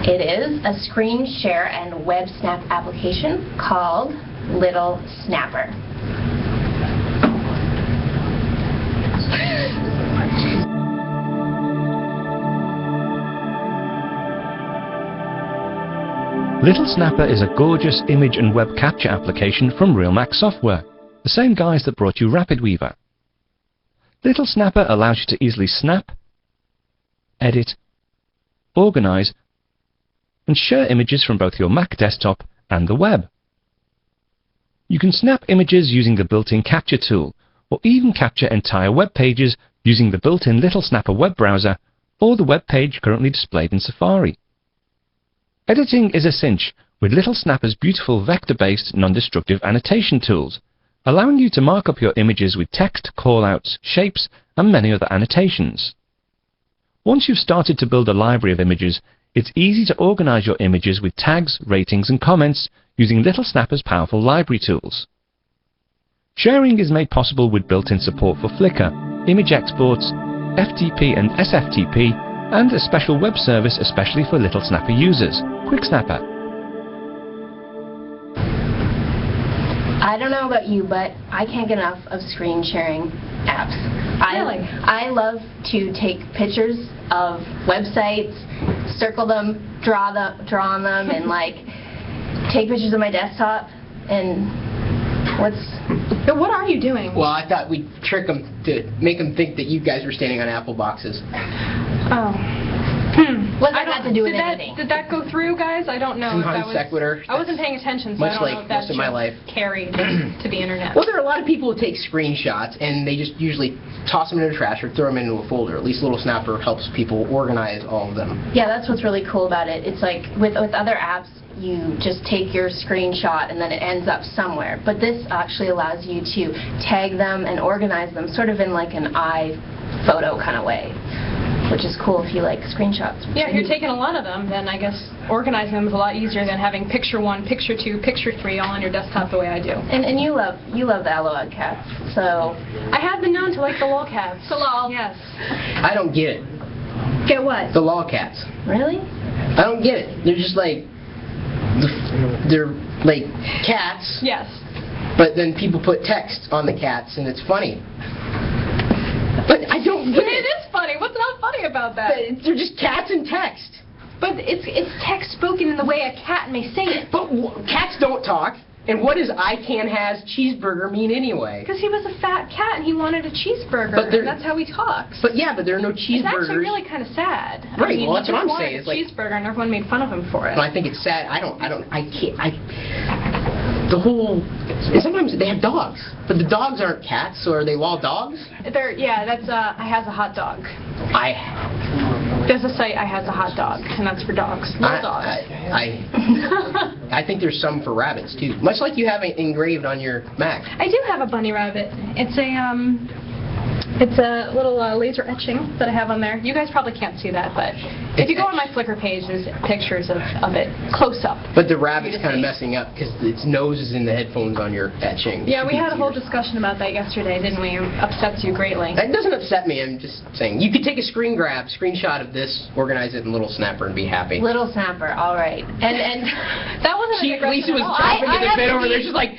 It is a screen share and web snap application called Little Snapper. Little Snapper is a gorgeous image and web capture application from Real Mac Software, the same guys that brought you Rapid Weaver. Little Snapper allows you to easily snap, edit, organize, and share images from both your Mac desktop and the web. You can snap images using the built-in capture tool, or even capture entire web pages using the built-in Little Snapper web browser or the web page currently displayed in Safari. Editing is a cinch with Little Snapper's beautiful vector-based non-destructive annotation tools, allowing you to mark up your images with text, callouts, shapes, and many other annotations. Once you've started to build a library of images, it's easy to organize your images with tags, ratings, and comments using Little Snapper's powerful library tools. Sharing is made possible with built-in support for Flickr, image exports, FTP and SFTP, and a special web service especially for Little Snapper users, Quick Snapper. I don't know about you, but I can't get enough of screen sharing apps. Really? I love to take pictures of websites, circle them, draw on them, and like take pictures of my desktop. And What are you doing? Well, I thought we'd trick them to make them think that you guys were standing on Apple boxes. Oh. What does that have to do with anything? Did that go through, guys? I don't know. If that was, sequitur. I wasn't paying attention, so Much I don't like know if that most of my life. carried to the internet. Well, there are a lot of people who take screenshots and they just usually toss them in the trash or throw them into a folder. At least Little Snapper helps people organize all of them. Yeah, that's what's really cool about it. It's like with other apps, you just take your screenshot and then it ends up somewhere. But this actually allows you to tag them and organize them sort of in like an iPhoto kind of way, which is cool if you like screenshots. Yeah, if you're taking a lot of them, then I guess organizing them is a lot easier than having picture 1, picture 2, picture 3 all on your desktop the way I do. And you love the LOL cats, so I have been known to like the lolcats. The lol. Yes. I don't get it. Get what? The lolcats. really? I don't get it. They're just like, they're like cats, Yes. but then people put text on the cats and it's funny. But I don't get It it. is funny. What's not funny about that? But they're just cats and text. But it's text spoken in the way a cat may say it. But cats don't talk. And what does I can has cheeseburger mean anyway? Because he was a fat cat and he wanted a cheeseburger, But there- and that's how he talks. But yeah, but there are no It's cheeseburgers. actually really kind of sad. Right, I mean, well, that's he what just I'm wanted saying, a it's like- cheeseburger and everyone made fun of him for it. And I think it's sad. The whole, and sometimes they have dogs, but the dogs aren't cats, so are they all dogs? Yeah, that's I has a hot dog. There's a site I has a hot dog, and that's for dogs. Little dogs. I think there's some for rabbits too. Much like you have it engraved on your Mac. I do have a bunny rabbit. It's a little laser etching that I have on there. You guys probably can't see that, but if you go on my Flickr page, there's pictures of it close up. But the rabbit's kind of messing up because its nose is in the headphones on your etching. Yeah, we had a whole discussion about that yesterday, didn't we? It upsets you greatly. That doesn't upset me. I'm just saying. You could take a screenshot of this, organize it in Little Snapper, and be happy. Little Snapper, all right. And that wasn't an aggression Lisa was at all. chopping in the bed over there. She's like,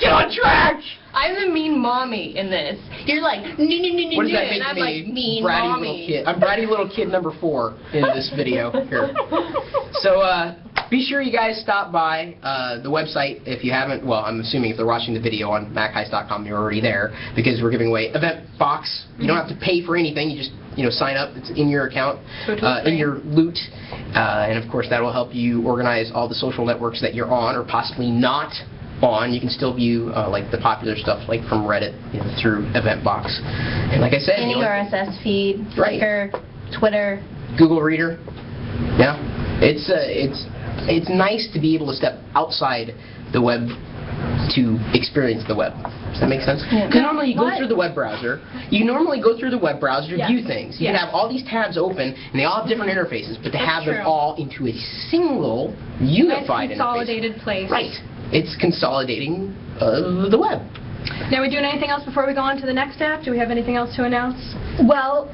get on track! I'm the mean mommy in this. You're like, What does that make and I'm me? like, mean bratty mommy. little kid. I'm bratty little kid number 4 in this video here. So be sure you guys stop by the website if you haven't. Well, I'm assuming if they're watching the video on MacHeist.com, you're already there because we're giving away Event Box. You don't have to pay for anything. You just sign up. It's in your account, in your loot, and of course that will help you organize all the social networks that you're on or possibly not on. You can still view like the popular stuff like from Reddit through Eventbox. And like I said, any RSS feed, Flickr, Twitter, Google Reader. Yeah, it's nice to be able to step outside the web to experience the web. Does that make sense? Because normally you go through the web browser. You normally go through the web browser to view things. You can have all these tabs open, and they all have different interfaces, but to have them all into a single, unified consolidated interface. place. Right. It's consolidating the web. Now, are we doing anything else before we go on to the next app? Do we have anything else to announce? Well,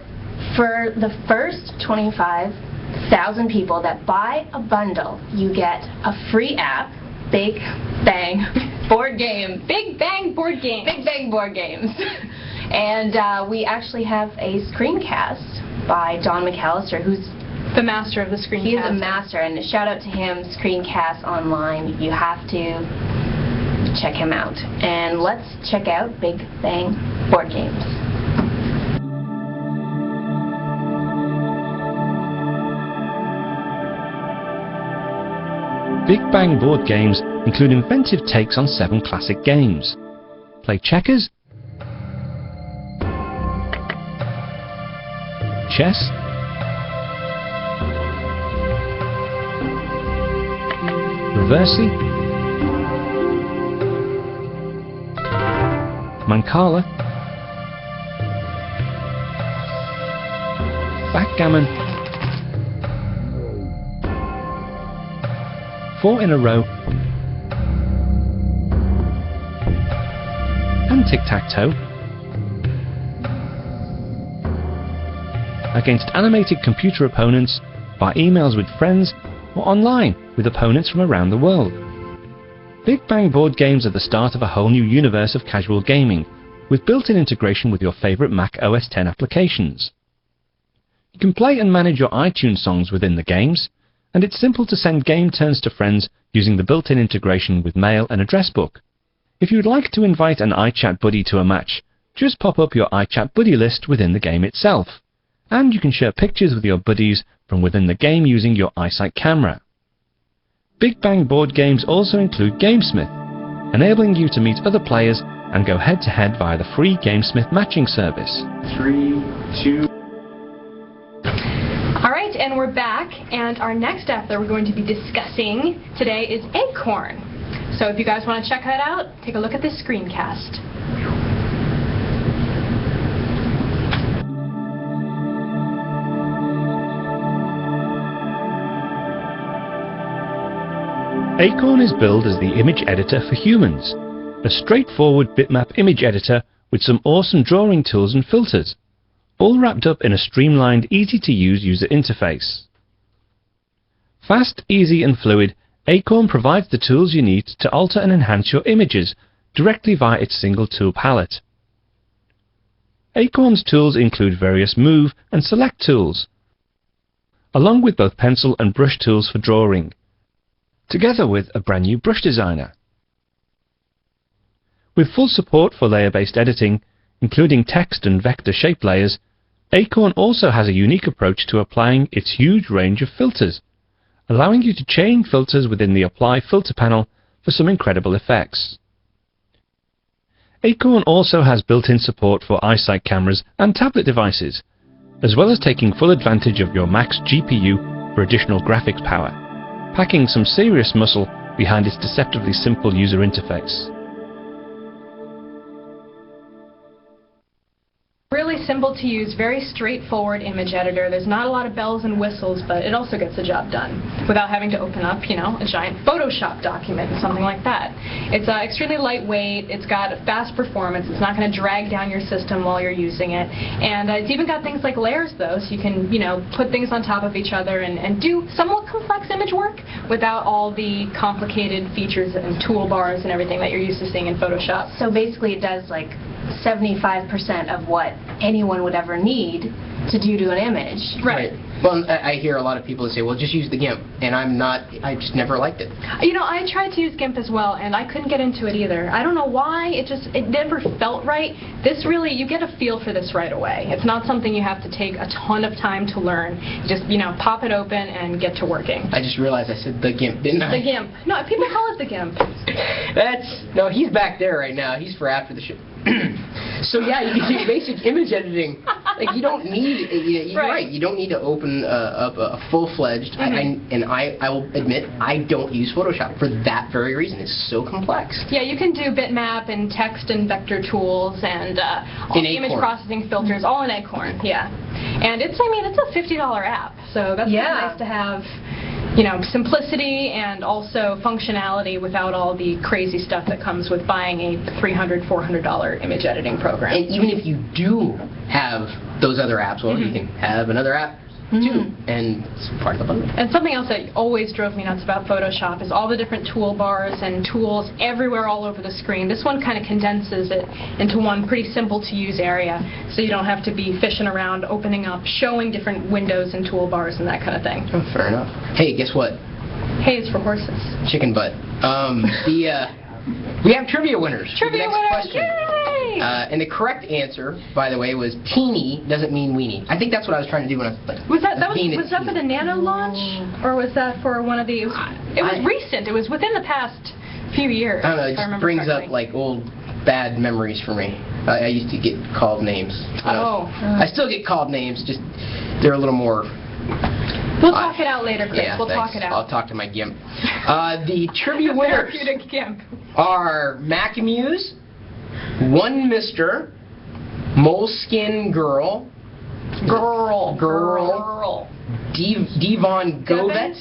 for the first 25,000 people that buy a bundle, you get a free app, Big Bang Board Game. Big Bang Board Games. Big Bang Board Games. And we actually have a screencast by Don McAllister, who's the master of the screencast. He's a master, and shout out to him, Screencast Online. You have to check him out. And let's check out Big Bang Board Games. Big Bang Board Games include inventive takes on 7 classic games. Play checkers, chess, Reversi, Mancala, Backgammon, 4 in a row, and tic-tac-toe against animated computer opponents by emails with friends or online with opponents from around the world. Big Bang Board Games are the start of a whole new universe of casual gaming, with built-in integration with your favourite Mac OS X applications. You can play and manage your iTunes songs within the games, and it's simple to send game turns to friends using the built-in integration with mail and address book. If you would like to invite an iChat buddy to a match, just pop up your iChat buddy list within the game itself, and you can share pictures with your buddies from within the game using your iSight camera. Big Bang Board Games also include GameSmith, enabling you to meet other players and go head-to-head via the free GameSmith matching service. 3, 2... Alright, and we're back, and our next app that we're going to be discussing today is Acorn. So if you guys want to check that out, take a look at this screencast. Acorn is billed as the image editor for humans, a straightforward bitmap image editor with some awesome drawing tools and filters, all wrapped up in a streamlined, easy-to-use user interface. Fast, easy and fluid, Acorn provides the tools you need to alter and enhance your images directly via its single tool palette. Acorn's tools include various move and select tools, along with both pencil and brush tools for drawing, together with a brand new brush designer. With full support for layer-based editing, including text and vector shape layers, Acorn also has a unique approach to applying its huge range of filters, allowing you to chain filters within the Apply Filter panel for some incredible effects. Acorn also has built-in support for iSight cameras and tablet devices, as well as taking full advantage of your Mac's GPU for additional graphics power, packing some serious muscle behind its deceptively simple user interface. Really simple to use, very straightforward image editor. There's not a lot of bells and whistles, but it also gets the job done without having to open up, a giant Photoshop document, something like that. It's extremely lightweight. It's got fast performance. It's not going to drag down your system while you're using it. And it's even got things like layers, though, so you can, put things on top of each other and do somewhat complex image work without all the complicated features and toolbars and everything that you're used to seeing in Photoshop. So basically it does like 75% of what anyone would ever need to do to an image. Right. Well, I hear a lot of people say, well, just use the GIMP, and I just never liked it. I tried to use GIMP as well, and I couldn't get into it either. I don't know why, it never felt right. This really, you get a feel for this right away. It's not something you have to take a ton of time to learn. You just, pop it open and get to working. I just realized I said the GIMP, didn't I? The GIMP. No, people call it the GIMP. No, he's back there right now. He's for after the show. So yeah, you can do basic image editing. Like you don't need, you're right. You don't need to open up a full-fledged. I will admit I don't use Photoshop for that very reason. It's so complex. Yeah, you can do bitmap and text and vector tools and all image processing filters, all in Acorn. Yeah, and it's a $50 app, so that's nice to have. Simplicity and also functionality without all the crazy stuff that comes with buying a $300, $400 image editing program. And even if you do have those other apps, well, you can have another app too, and it's part of the bundle. And something else that always drove me nuts about Photoshop is all the different toolbars and tools everywhere all over the screen. This one kind of condenses it into one pretty simple to use area, so you don't have to be fishing around, opening up, showing different windows and toolbars and that kind of thing. Oh, fair enough. Hey, guess what? Hey, it's for horses. Chicken butt. We have trivia winners. Trivia winners! Yay! And the correct answer, by the way, was teeny doesn't mean weenie. I think that's what I was trying to do when I was like. Was that for the Nano launch, or was that for one of the? It was recent. It was within the past few years. I don't know. It just brings up like old bad memories for me. I used to get called names. I still get called names. Just they're a little more. We'll talk it out later, Chris. Yeah, we'll talk it out. I'll talk to my GIMP. The trivia winners therapeutic GIMP are Macamuse, One Mister, Moleskin Girl, Devon Govet.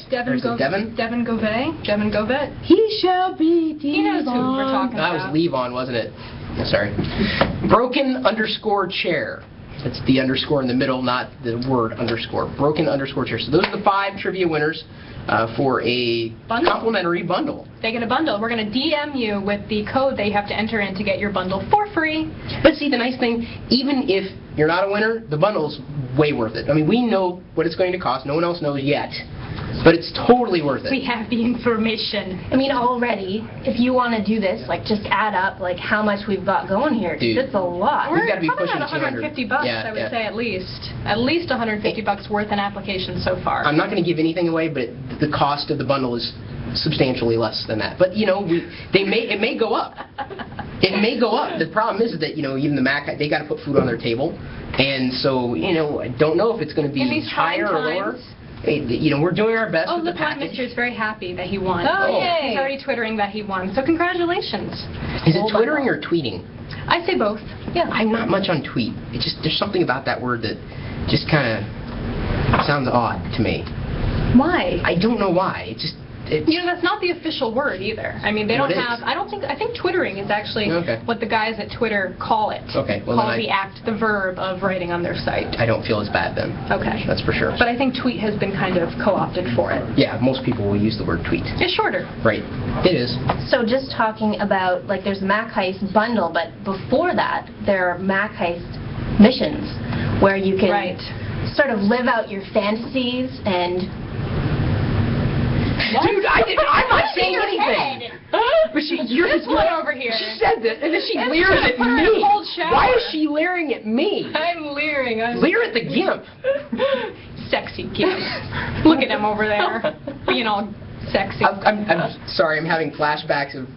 Devon Govet. He shall be Devon. He knows who we're talking about. That was Levon, wasn't it? Sorry. Broken_chair. That's the underscore in the middle, not the word underscore. Broken_chair. So those are the 5 trivia winners for a complimentary bundle. They get a bundle. We're going to DM you with the code that you have to enter in to get your bundle for free. But see, the nice thing, even if you're not a winner, the bundle's way worth it. I mean, we know what it's going to cost. No one else knows yet. But it's totally worth it. We have the information. I mean, already, if you want to do this, like, just add up, like, how much we've got going here. Dude, it's a lot. We've got to be probably pushing about 150 bucks, I would say, at least. At least 150 bucks worth an application so far. I'm not going to give anything away, but the cost of the bundle is substantially less than that. But, it may go up. It may go up. The problem is that, even the Mac, they got to put food on their table. And so, I don't know if it's going to be higher or lower. Hey, we're doing our best with the package. Mr. is very happy that he won. Yay. He's already twittering that he won. So congratulations. Is it twittering or tweeting? I say both. Yeah, I'm not much on tweet. It's just there's something about that word that just kind of sounds odd to me. Why? I don't know why. That's not the official word either. I mean, they don't have. I think twittering is actually what the guys at Twitter call it. Okay. Well, call the act, the verb of writing on their site. I don't feel as bad then. Okay. That's for sure. But I think tweet has been kind of co-opted for it. Yeah, most people will use the word tweet. It's shorter. Right. It is. So just talking about, like, there's a MacHeist bundle, but before that, there are MacHeist missions where you can sort of live out your fantasies and... What? Dude, I'm not saying anything. But you're this one over here. She said that, and then she leers at me. Why is she leering at me? I'm leering. Leer at the GIMP. Sexy GIMP. Look at him over there, being all sexy. I'm sorry. I'm having flashbacks of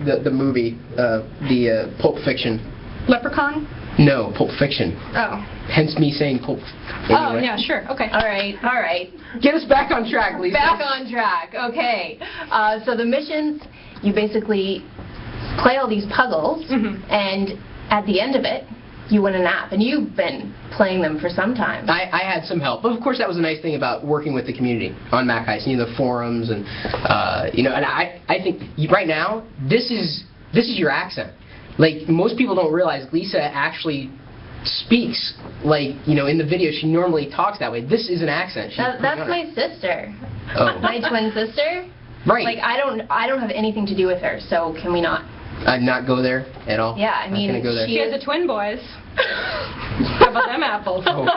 the movie, the Pulp Fiction. Leprechaun? No, Pulp Fiction. Oh. Hence me saying Pulp. Oh, Anyway. yeah, sure. Okay. All right. Get us back on track, Lisa. Back on track. Okay. So the missions, you basically play all these puzzles, and at the end of it, you win an app. And you've been playing them for some time. I had some help, but of course that was a nice thing about working with the community on MacHeist, the forums, and and I think right now this is your accent. Like, most people don't realize Lisa actually speaks like, in the video she normally talks that way. This is an accent. That's my sister. Oh. My twin sister. Right. Like, I don't have anything to do with her, so can we not? Not go there at all? Yeah, I mean, Not gonna go there. She has the twin boys. How about them apples? Oh.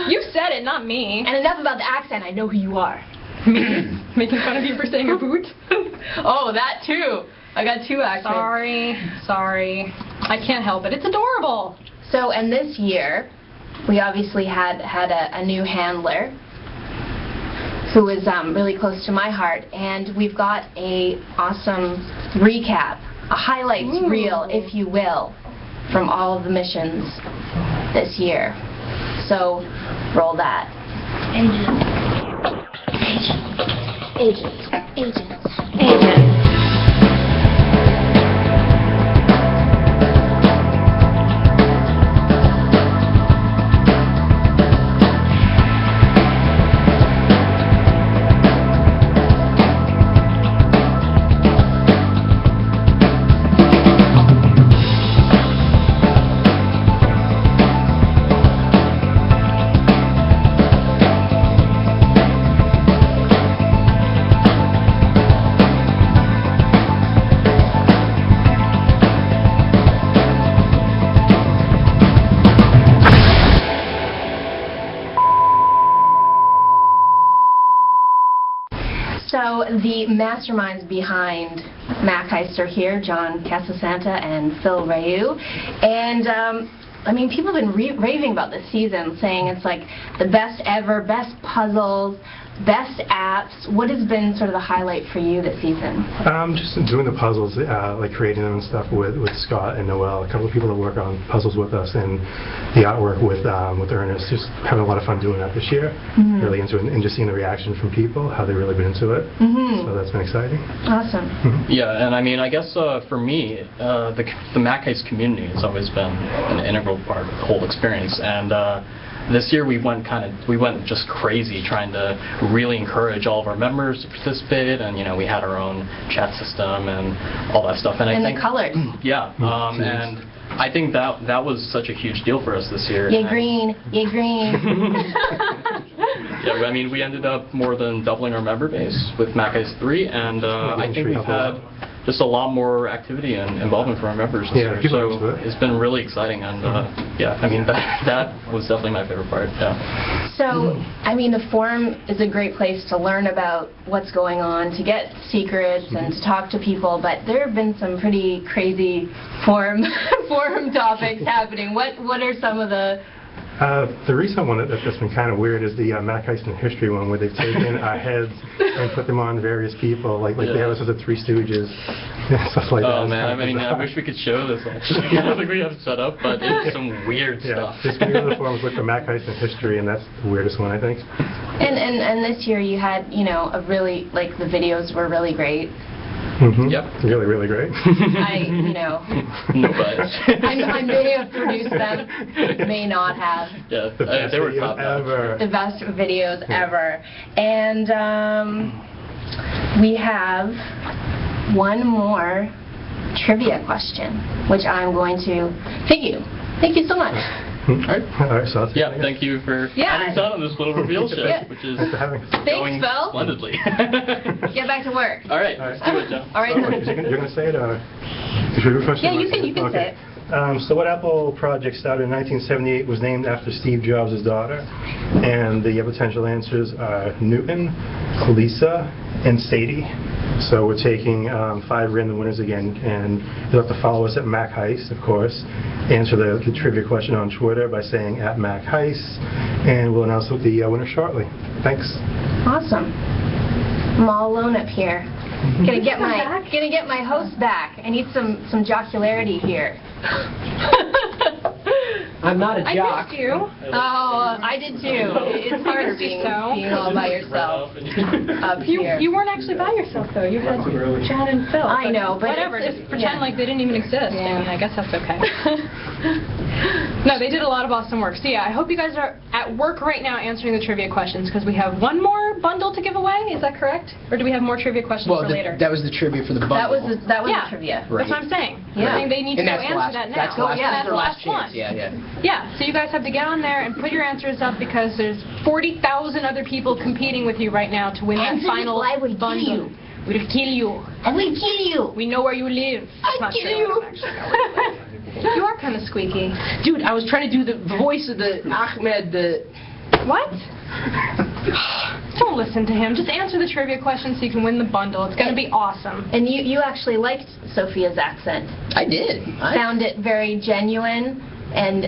You said it, not me. And enough about the accent, I know who you are. Making fun of you for saying a boot? Oh, that too. I got two accents. Sorry. I can't help it. It's adorable. So, and this year, we obviously had a new handler who was really close to my heart, and we've got a awesome recap, a highlights reel, if you will, from all of the missions this year. So, roll that. Agents. So the masterminds behind MacHeist are here, John Casasanta and Phil Rayu. And I mean, people have been raving about this season, saying it's like the best ever, best puzzles, best apps. What has been sort of the highlight for you this season? Just doing the puzzles, like creating them and stuff with Scott and Noel, a couple of people that work on puzzles with us, and the artwork with Ernest. Just having a lot of fun doing that this year. Really into it, and just seeing the reaction from people, how they've really been into it. So that's been exciting. Awesome. Yeah, and I mean, I guess for me, the MacHeist community has always been an integral part of the whole experience, and this year we went just crazy trying to really encourage all of our members to participate, and we had our own chat system and all that stuff. And I think the colors. Yeah, and I think that was such a huge deal for us this year. Yay green, yay green. Yeah, I mean, we ended up more than doubling our member base with MacHeist 3, and I think we've had just a lot more activity and involvement from our members this year. So it's been really exciting, and yeah, I mean, that was definitely my favorite part. Yeah. So, I mean, the forum is a great place to learn about what's going on, to get secrets, and to talk to people, but there have been some pretty crazy forum topics happening. What are some of the... The recent one that's been kind of weird is the MacHeist in History one, where they've taken our heads and put them on various people, like they have us as the Three Stooges, and stuff like that. Oh man, I mean, I wish we could show this actually. I don't think we have it set up, but it's some weird stuff. Just one of the forums look for MacHeist in History, and that's the weirdest one, I think. And this year you had, a really, like, the videos were really great. Yep. Really, really great. No bias. I may have produced them, may not have. Yeah, The best they were video top ever. The best videos ever. And we have one more trivia question, which I'm going to thank you so much. All right. So yeah, thank you for having us on this little reveal show, which is going Phil. splendidly. Get back to work. All right, let's do it, John. All right. You're going to say it, or should we Yeah, you can say it. So what Apple project started in 1978 was named after Steve Jobs' daughter, and the potential answers are Newton, Lisa, and Sadie. So we're taking 5 random winners again, and you'll have to follow us at MacHeist, of course. Answer the trivia question on Twitter by saying @MacHeist, and we'll announce the winner shortly. Thanks. Awesome. I'm all alone up here. Gonna get my host back. I need some jocularity here. I'm not a jock. I missed you. Oh, I did too. It's harder being all by yourself up here. You weren't actually by yourself though. You had Chad and Phil. I know, but whatever. Just pretend like they didn't even exist. Yeah. I mean, I guess that's okay. No, they did a lot of awesome work. So yeah, I hope you guys are at work right now answering the trivia questions because we have one more bundle to give away. Is that correct? Or do we have more trivia questions for later? That was the trivia for the bundle. That was the trivia. That's what I'm saying. Yeah. I think they need to go answer that now. That's the last chance. One. Yeah. Yeah, so you guys have to get on there and put your answers up because there's 40,000 other people competing with you right now to win that final bundle. We'll kill you. I will kill you. We know where you live. I'll kill you. You are kind of squeaky. Dude, I was trying to do the voice of the Ahmed, What? Don't listen to him. Just answer the trivia questions so you can win the bundle. It's going to be awesome. And you actually liked Sophia's accent. I did. Found it very genuine and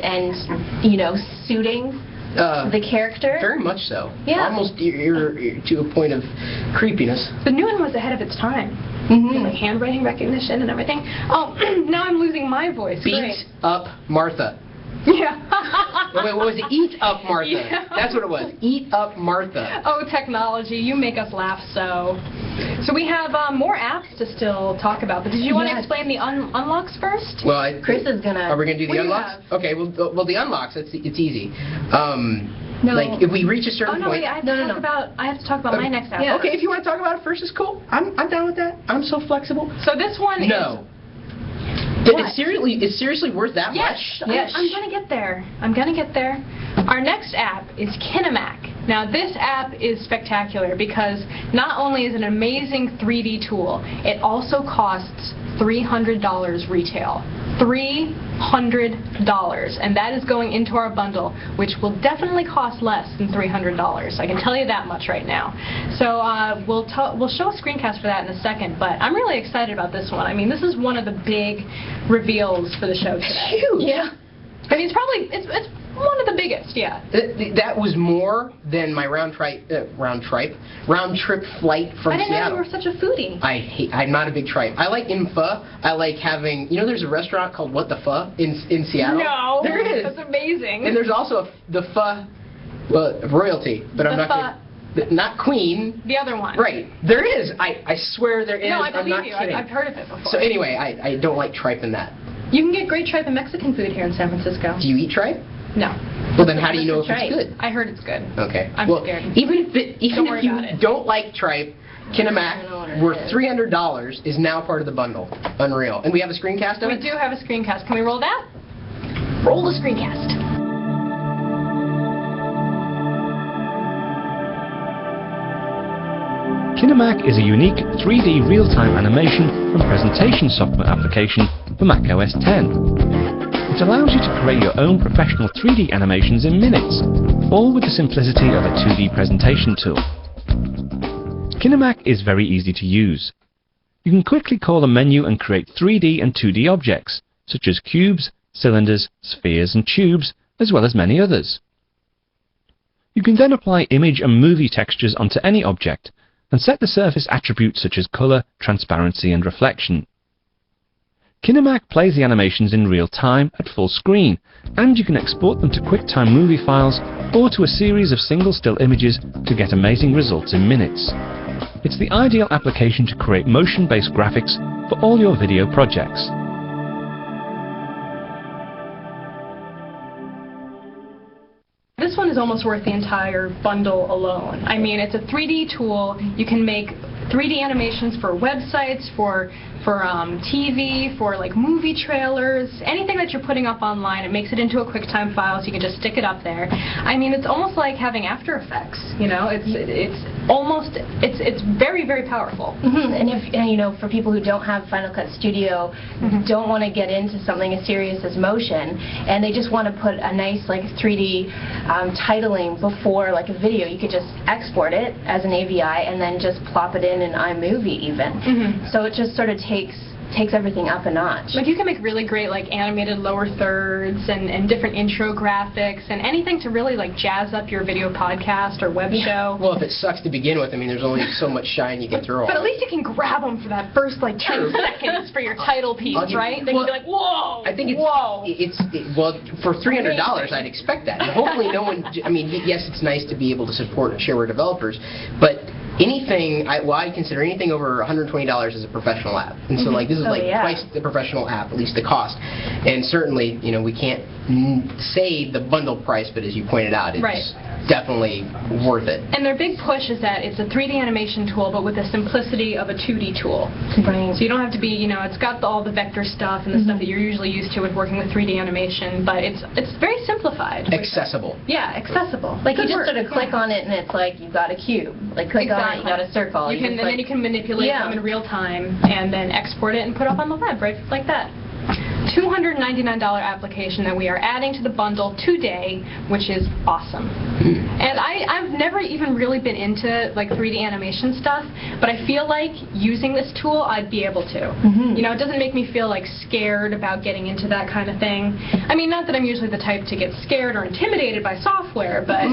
suiting the character. Very much so. Yeah. Almost to a point of creepiness. The new one was ahead of its time. Like handwriting recognition and everything. Oh, now I'm losing my voice. Beat up Martha. Yeah. Wait, what was it? Eat up Martha. Yeah. That's what it was. Eat up Martha. Oh, technology. You make us laugh so. So we have more apps to still talk about, but did you want to explain the unlocks first? Well, Chris is going to... Are we going to do the unlocks? Okay, well, the unlocks, it's easy. No. Like, if we reach a certain point... Wait, I have to talk about my next app. Yeah. Okay, if you want to talk about it first, it's cool. I'm down with that. I'm so flexible. So this one is... No. It's seriously worth that much? Yes. I'm going to get there. Our next app is Kinemac. Now this app is spectacular because not only is it an amazing 3D tool, it also costs $300 retail. $300, and that is going into our bundle, which will definitely cost less than $300. I can tell you that much right now. So we'll show a screencast for that in a second, but I'm really excited about this one. I mean, this is one of the big reveals for the show today. Huge. Yeah. I mean, it's one of the biggest, yeah. That was more than my round trip flight from Seattle. I didn't know you were such a foodie. I'm not a big tripe. I like pho. I like having, there's a restaurant called What the Pho in Seattle. No. There is. That's amazing. And there's also the pho, royalty, but I'm not going to, not queen. The other one. Right. There is. I swear there is. No, I believe I'm not you. kidding. I've heard of it before. So anyway, I don't like tripe in that. You can get great tripe and Mexican food here in San Francisco. Do you eat tripe? No. Well, then how do you know if it's good? I heard it's good. Okay. I'm scared. Even if you don't like tripe, Kinemac, worth $300, is now part of the bundle. Unreal. And we have a screencast of it? We do have a screencast. Can we roll that? Roll the screencast. Kinemac is a unique 3D real-time animation and presentation software application for macOS 10. It allows you to create your own professional 3D animations in minutes, all with the simplicity of a 2D presentation tool. Kinemac is very easy to use. You can quickly call a menu and create 3D and 2D objects, such as cubes, cylinders, spheres and tubes, as well as many others. You can then apply image and movie textures onto any object, and set the surface attributes such as color, transparency and reflection. Kinemac plays the animations in real time at full screen, and you can export them to QuickTime movie files or to a series of single still images to get amazing results in minutes. It's the ideal application to create motion-based graphics for all your video projects. This one is almost worth the entire bundle alone. I mean, it's a 3D tool. You can make 3D animations for websites, for TV, for like movie trailers, anything that you're putting up online. It makes it into a QuickTime file, so you can just stick it up there. I mean, it's almost like having After Effects. It's very, very powerful. And for people who don't have Final Cut Studio, don't want to get into something as serious as motion, and they just want to put a nice 3D titling before a video, you could just export it as an AVI and then just plop it in iMovie even. So it just sort of takes takes everything up a notch. Like you can make really great like animated lower thirds and different intro graphics and anything to really like jazz up your video podcast or web show. Well, if it sucks to begin with, I mean, there's only so much shine you can throw on. But at least you can grab them for that first like 10 seconds for your title piece, right? They can be like, whoa, I think whoa. Well, for $300, I'd expect that. And hopefully no one, I mean, yes, it's nice to be able to support shareware developers, but anything, I consider anything over $120 as a professional app. And so, like, this is twice the professional app, at least the cost. And certainly, you know, we can't say the bundle price, but as you pointed out, it's definitely worth it. And their big push is that it's a 3D animation tool, but with the simplicity of a 2D tool. Right. So you don't have to be, you know, it's got all the vector stuff and the stuff that you're usually used to with working with 3D animation, but it's very simplified. Accessible. Yeah, accessible. Like you just sort of click on it and it's like you've got a cube. Like click on it, you got a circle. You can, and then you can manipulate them in real time and then export it and put it up on the web, right, like that. $299 application that we are adding to the bundle today, which is awesome. And I've never even really been into like 3D animation stuff, but I feel like using this tool I'd be able to. You know, it doesn't make me feel like scared about getting into that kind of thing. I mean, not that I'm usually the type to get scared or intimidated by software, but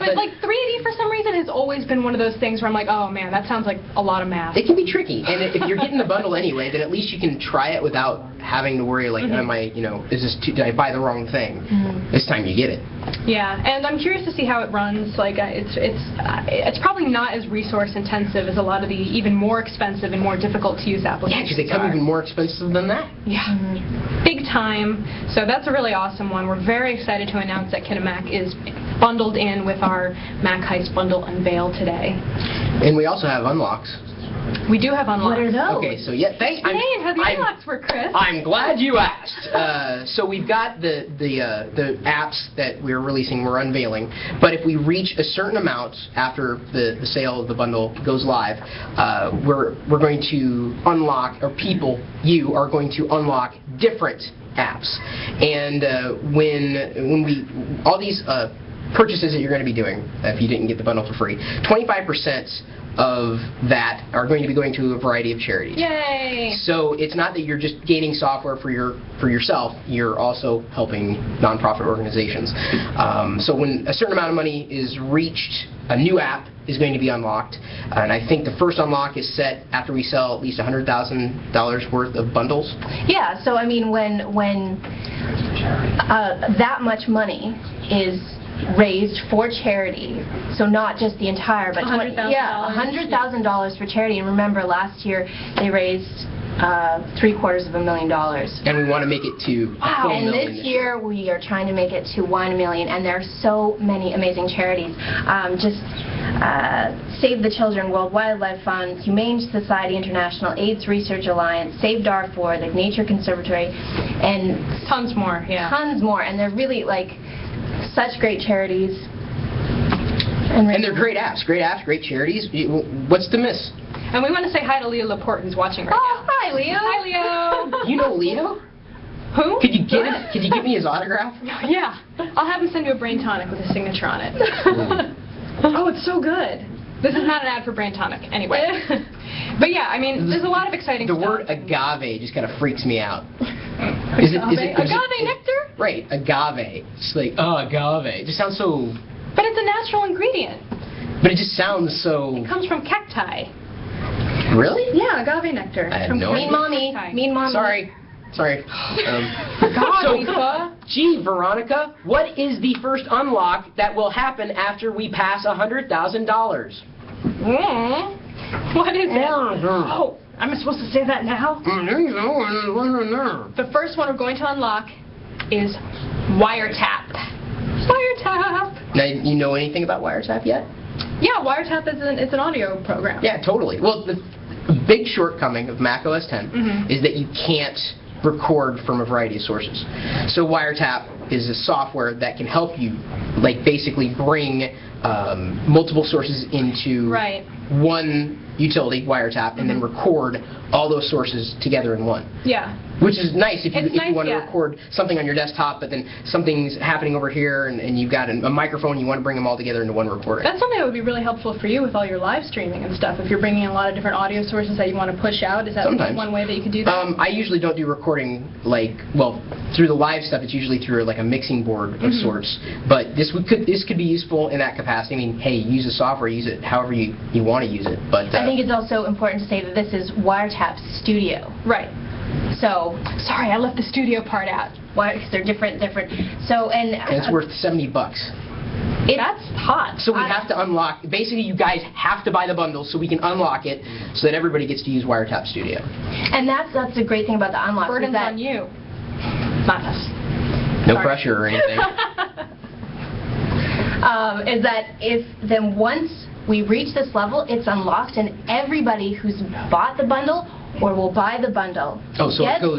but like 3D for some reason has always been one of those things where I'm like, oh man, that sounds like a lot of math. It can be tricky, and if you're getting the bundle anyway, then at least you can try it without having to worry like, am I, you know, did I buy the wrong thing? This time you get it. Yeah, and I'm curious to see how it runs. Like, it's probably not as resource intensive as a lot of the even more expensive and more difficult to use applications. Yeah, because they come even more expensive than that. Yeah, big time. So that's a really awesome one. We're very excited to announce that Kinemac is bundled in with our MacHeist bundle unveil today. And we also have unlocks. We do have unlocks. What are those? Okay, so yeah, Explain how the unlocks work, Chris. I'm glad you asked. So we've got the apps that we're releasing, we're unveiling, but if we reach a certain amount after the sale of the bundle goes live, we're going to unlock, or you are going to unlock different apps. And when we, all these purchases that you're going to be doing, if you didn't get the bundle for free, 25% of that are going to be going to a variety of charities. Yay! So it's not that you're just gaining software for yourself, you're also helping nonprofit organizations. So when a certain amount of money is reached, a new app is going to be unlocked, and I think the first unlock is set after we sell at least $100,000 worth of bundles. Yeah, so I mean when that much money is raised for charity, so not just the entire, but $100,000 for charity. And remember, last year they raised $750,000. And we want to make it to a full and million this year we are trying to make it to 1 million, and there are so many amazing charities. Save the Children, World Wildlife Fund, Humane Society International, AIDS Research Alliance, Save Darfur, the Nature Conservatory, and tons more. Yeah, tons more. And they're really like such great charities. And they're great apps, great charities. What's to miss? And we want to say hi to Leo Laporte, who's watching right now. Hi, Leo. Hi, Leo. You know Leo? Who? Could you give me his autograph? Yeah. I'll have him send you a brain tonic with his signature on it. Oh, it's so good. This is not an ad for brain tonic, anyway. But yeah, I mean, there's a lot of exciting stuff. The word agave just kind of freaks me out. Agave nectar? Right, agave. It's like, oh, agave. It just sounds so... But it's a natural ingredient. But it just sounds so... It comes from cacti. Really? Yeah, agave nectar. I had no idea. Mean mommy. Sorry. God, Lisa. Gee, Veronica, what is the first unlock that will happen after we pass $100,000? What is it? Oh, am I supposed to say that now? The first one we're going to unlock is Wiretap. Wiretap. Now, you know anything about Wiretap yet? Yeah, Wiretap is it's an audio program. Yeah, totally. Well, the big shortcoming of macOS 10 is that you can't record from a variety of sources. So Wiretap is a software that can help you, like, basically bring multiple sources into one utility, Wiretap, and then record all those sources together in one. Yeah. Which is nice if you want to yeah. record something on your desktop, but then something's happening over here, and you've got a microphone, you want to bring them all together into one recording. That's something that would be really helpful for you with all your live streaming and stuff. If you're bringing a lot of different audio sources that you want to push out, is that one way that you could do that? I usually don't do recording, like, well, through the live stuff. It's usually through like a mixing board of sorts. But this could be useful in that capacity. I mean, hey, use the software, use it however you want to use it. But I think it's also important to say that this is Wiretap Studio. Right. So, sorry, I left the studio part out. Because they're different. So, and it's worth $70. That's hot. So we have to unlock. Basically, you guys have to buy the bundle so we can unlock it, so that everybody gets to use Wiretap Studio. And that's the great thing about the unlock. Burden's on you, not us. No pressure or anything. Is that then once we reach this level, it's unlocked, and everybody who's bought the bundle or will buy the bundle. Oh, so it goes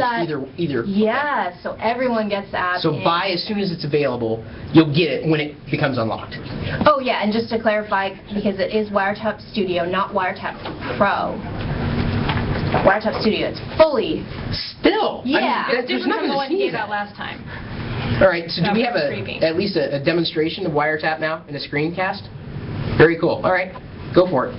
either. Yeah, so everyone gets the app. So buy as soon as it's available. You'll get it when it becomes unlocked. Oh yeah, and just to clarify, because it is Wiretap Studio, not Wiretap Pro. Wiretap Studio, it's fully. Still. Yeah. I mean, It's different from the one you gave out last time. All right. So do we have at least a demonstration of Wiretap now in a screencast? Very cool. All right. Go for it.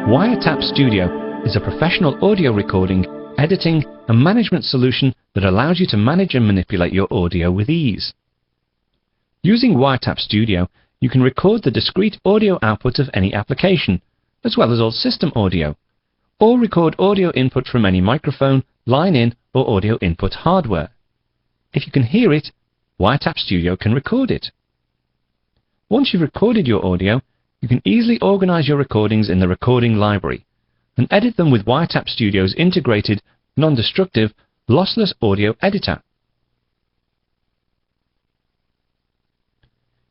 Wiretap Studio is a professional audio recording, editing and management solution that allows you to manage and manipulate your audio with ease. Using Wiretap Studio, you can record the discrete audio output of any application, as well as all system audio, or record audio input from any microphone, line-in or audio input hardware. If you can hear it, Wiretap Studio can record it. Once you've recorded your audio, you can easily organize your recordings in the recording library and edit them with Wiretap Studio's integrated, non-destructive, lossless audio editor.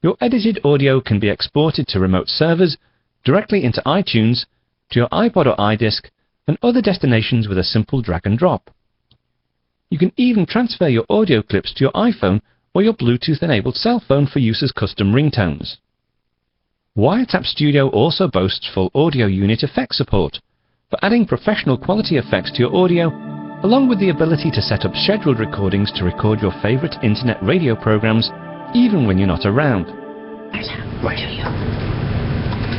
Your edited audio can be exported to remote servers, directly into iTunes, to your iPod or iDisk, and other destinations with a simple drag and drop. You can even transfer your audio clips to your iPhone or your Bluetooth-enabled cell phone for use as custom ringtones. Wiretap Studio also boasts full audio unit effect support for adding professional quality effects to your audio, along with the ability to set up scheduled recordings to record your favorite internet radio programs even when you're not around.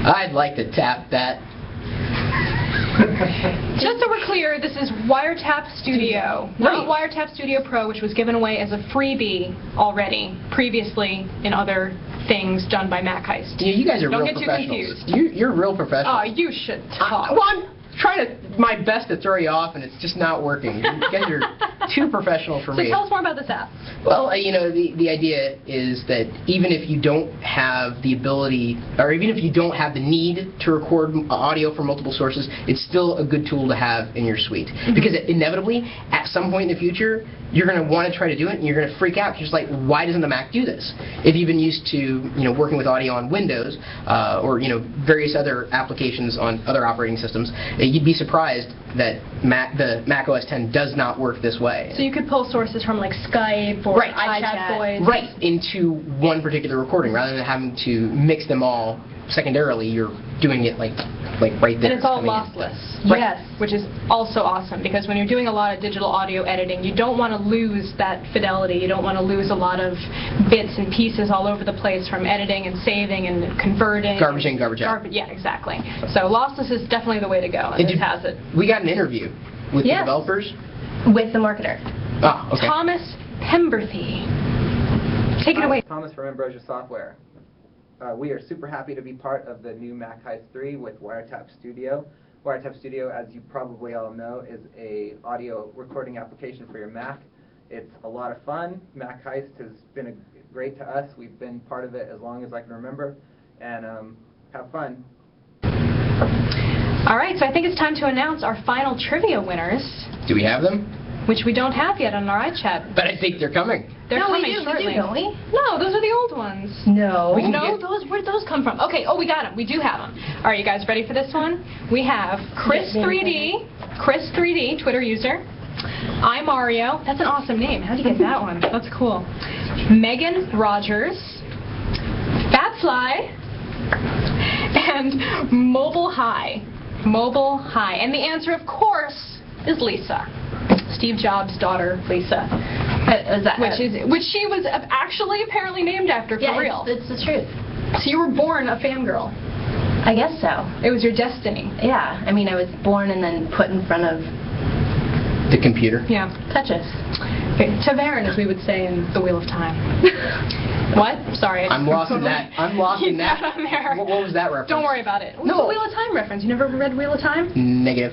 I'd like to tap that. Just so we're clear, this is Wiretap Studio, not Wiretap Studio Pro, which was given away as a freebie already, previously in other things done by MacHeist. Yeah, you guys are Don't real get professionals. too confused. You're real professionals. Oh, you should talk. Well, I'm trying my best to throw you off, and it's just not working. You guys are too professional for me. So tell us more about this app. Well, you know, the idea is that even if you don't have the ability, or even if you don't have the need to record audio from multiple sources, it's still a good tool to have in your suite. Because inevitably, at some point in the future, you're going to want to try to do it, and you're going to freak out. You're just like, why doesn't the Mac do this? If you've been used to, you know, working with audio on Windows, or, you know, various other applications on other operating systems, you'd be surprised that the Mac OS X does not work this way. So you could pull sources from like Skype or iChat Voice. Right, into one particular recording, rather than having to mix them all secondarily. You're doing it like right there. And it's all lossless. Right. Yes. Which is also awesome, because when you're doing a lot of digital audio editing, you don't want to lose that fidelity. You don't want to lose a lot of bits and pieces all over the place from editing and saving and converting. Garbage in, garbage out. Yeah, exactly. So lossless is definitely the way to go, and this has it. We got an interview with the developers. With the marketer. Oh, okay. Thomas Pemberthy. Take it away. Thomas from Ambrosia Software. We are super happy to be part of the new MacHeist 3 with Wiretap Studio. Wiretap Studio, as you probably all know, is an audio recording application for your Mac. It's a lot of fun. MacHeist has been great to us. We've been part of it as long as I can remember, and have fun. All right, so I think it's time to announce our final trivia winners. Do we have them? which we don't have yet on our iChat. But I think they're coming. They're coming shortly. We do, don't we? No, those are the old ones. No. Where'd those come from? Okay, oh, we got them. We do have them. All right, you guys ready for this one? We have Chris3D, Twitter user. iMario. That's an awesome name. How'd you get that one? That's cool. Megan Rogers. Fatfly. And Mobile High. Mobile High. And the answer, of course, is Lisa. Steve Jobs' daughter, Lisa. Which she was actually apparently named after, for real. Yeah, it's the truth. So you were born a fangirl. I guess so. It was your destiny. Yeah, I mean, I was born and then put in front of the computer. Yeah. Touch us. Tavern, as we would say in The Wheel of Time. What? Sorry. I'm lost in that. I'm lost in that. What was that reference? Don't worry about it. No. Wheel of Time reference. You never read Wheel of Time? Negative.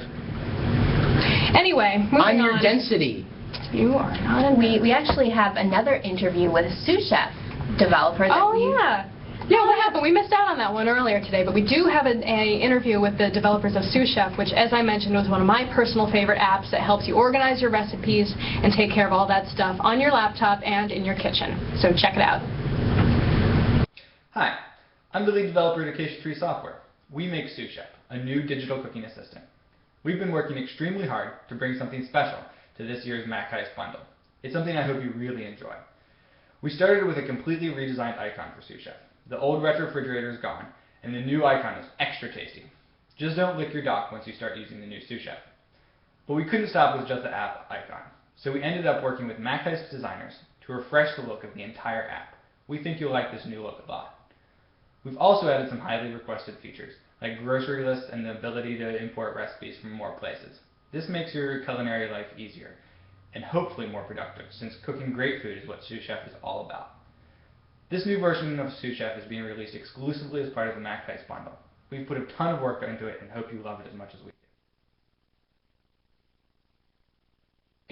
Anyway, moving on. I'm your density. You are not. We actually have another interview with Sous Chef developer. Yeah. Yeah, what happened? We missed out on that one earlier today, but we do have an interview with the developers of Sous Chef, which, as I mentioned, was one of my personal favorite apps that helps you organize your recipes and take care of all that stuff on your laptop and in your kitchen. So check it out. Hi, I'm the lead developer at Acacia Tree Software. We make Sous Chef, a new digital cooking assistant. We've been working extremely hard to bring something special to this year's MacHeist bundle. It's something I hope you really enjoy. We started with a completely redesigned icon for Sous Chef. The old retro refrigerator is gone, and the new icon is extra tasty. Just don't lick your dock once you start using the new Sous Chef. But we couldn't stop with just the app icon, so we ended up working with MacHeist designers to refresh the look of the entire app. We think you'll like this new look a lot. We've also added some highly requested features, like grocery lists and the ability to import recipes from more places. This makes your culinary life easier, and hopefully more productive, since cooking great food is what Sous Chef is all about. This new version of Sous Chef is being released exclusively as part of the MacHeist bundle. We've put a ton of work into it and hope you love it as much as we do.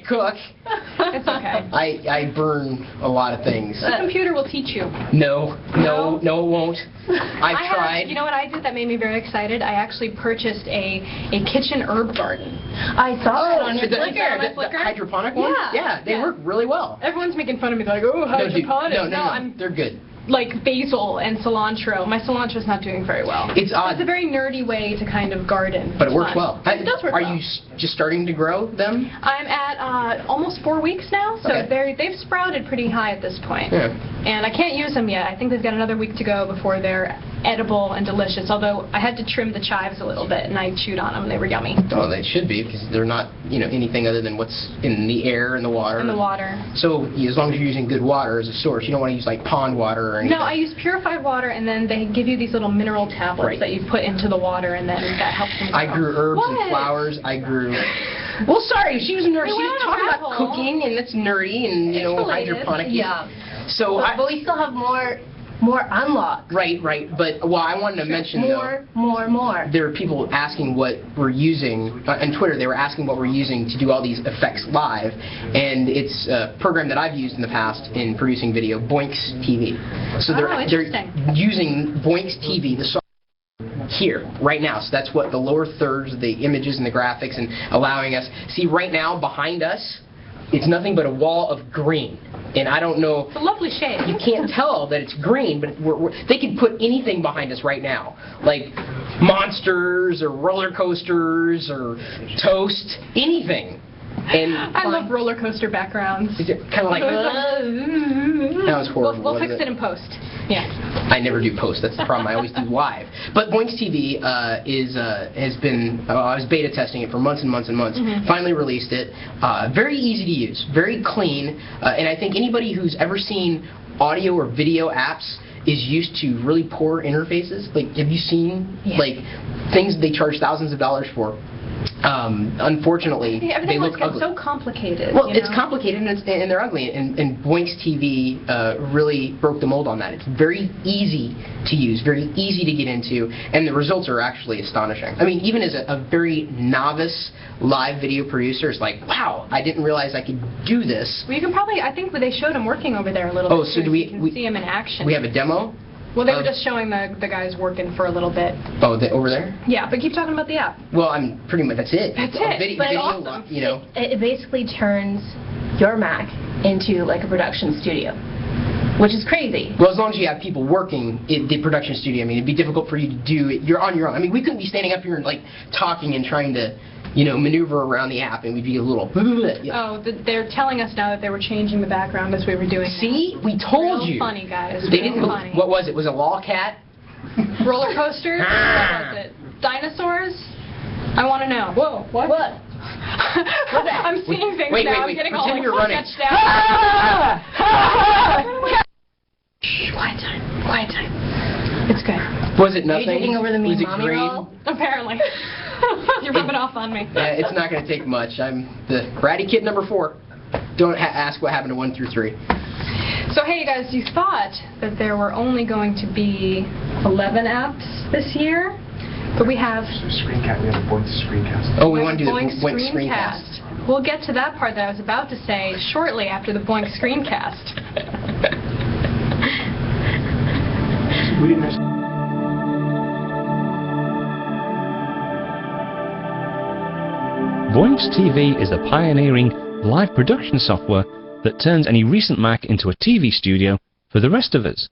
Cook. It's okay. I burn a lot of things. The computer will teach you. No, it won't. I've tried. You know what I did that made me very excited? I actually purchased a kitchen herb garden. I saw that on your Flickr. The hydroponic one? Yeah, they work really well. Everyone's making fun of me. They're like, oh, hydroponic. No, they're good. Like basil and cilantro. My cilantro's not doing very well. It's odd. It's a very nerdy way to kind of garden. But it works well. It does work well. Are you just starting to grow them? I'm at almost 4 weeks now, so they've sprouted pretty high at this point. Yeah. And I can't use them yet. I think they've got another week to go before they're edible and delicious, although I had to trim the chives a little bit, and I chewed on them. They were yummy. Oh, they should be, because they're not, anything other than what's in the air and the water. In the water. So as long as you're using good water as a source, you don't want to use like pond water or anything. No, I use purified water, and then they give you these little mineral tablets that you put into the water, and then that helps them grow. I grew herbs and flowers. I grew... Well, sorry, she was nerdy. She was talking about cooking, and it's nerdy, and, hydroponic. Yeah. So but we still have more unlocks. Right. But, I wanted to mention, more. there are people asking what we're using. On Twitter, they were asking what we're using to do all these effects live. And it's a program that I've used in the past in producing video, Boinks TV. So they're using Boinks TV, the software, here, right now. So that's what the lower thirds of the images and the graphics, and allowing us... See, right now, behind us, it's nothing but a wall of green. And I don't know... It's a lovely shade. You can't tell that it's green, but they could put anything behind us right now. Like monsters or roller coasters or toast, anything. And I love roller coaster backgrounds. Is it kind of like... That was horrible. We'll fix it in post. Yeah. I never do post. That's the problem. I always do live. But Boinks TV has been... I was beta testing it for months and months and months. Finally released it. Very easy to use. Very clean. And I think anybody who's ever seen audio or video apps is used to really poor interfaces. Like, have you seen like things they charge thousands of dollars for? Unfortunately, they look ugly. So complicated. Well, it's complicated and they're ugly, and Boinks TV really broke the mold on that. It's very easy to use, very easy to get into, and the results are actually astonishing. I mean, even as a very novice live video producer, it's like, wow, I didn't realize I could do this. Well, you can probably, I think they showed him working over there a little bit. So do we see him in action. We have a demo? Well, they were just showing the guys working for a little bit. Oh, over there? Yeah, but keep talking about the app. Well, I'm pretty much, that's it. That's it. Video, But awesome. You know. It basically turns your Mac into like a production studio, which is crazy. Well, as long as you have people working in the production studio, I mean, it'd be difficult for you to do it. You're on your own. I mean, we couldn't be standing up here and like talking and trying to, you know, maneuver around the app, and we'd be a little. Oh, they're telling us now that they were changing the background as we were doing. See, we told Real you. Funny guys. They Real didn't. funny. What was it? Was it a lolcat? Roller coasters? What was it? Dinosaurs? I want to know. Whoa, what? What? I'm seeing things wait, now. wait. I'm getting Pretend all like you're running. sketched out. Shh, quiet time. Quiet time. It's good. Was it Are nothing? you taking over the Was mean it mommy great? role? Apparently. You're rubbing off on me. It's not going to take much. I'm the bratty kid number 4. Don't ask what happened to 1 through 3. So hey, you guys, you thought that there were only going to be 11 apps this year, but we have Screencast. We have a Boinks screencast. Oh, we want to do the Boinks Boinks screencast. We'll get to that part that I was about to say shortly after the Boinks screencast. We didn't have... Boinks TV is a pioneering live production software that turns any recent Mac into a TV studio for the rest of us.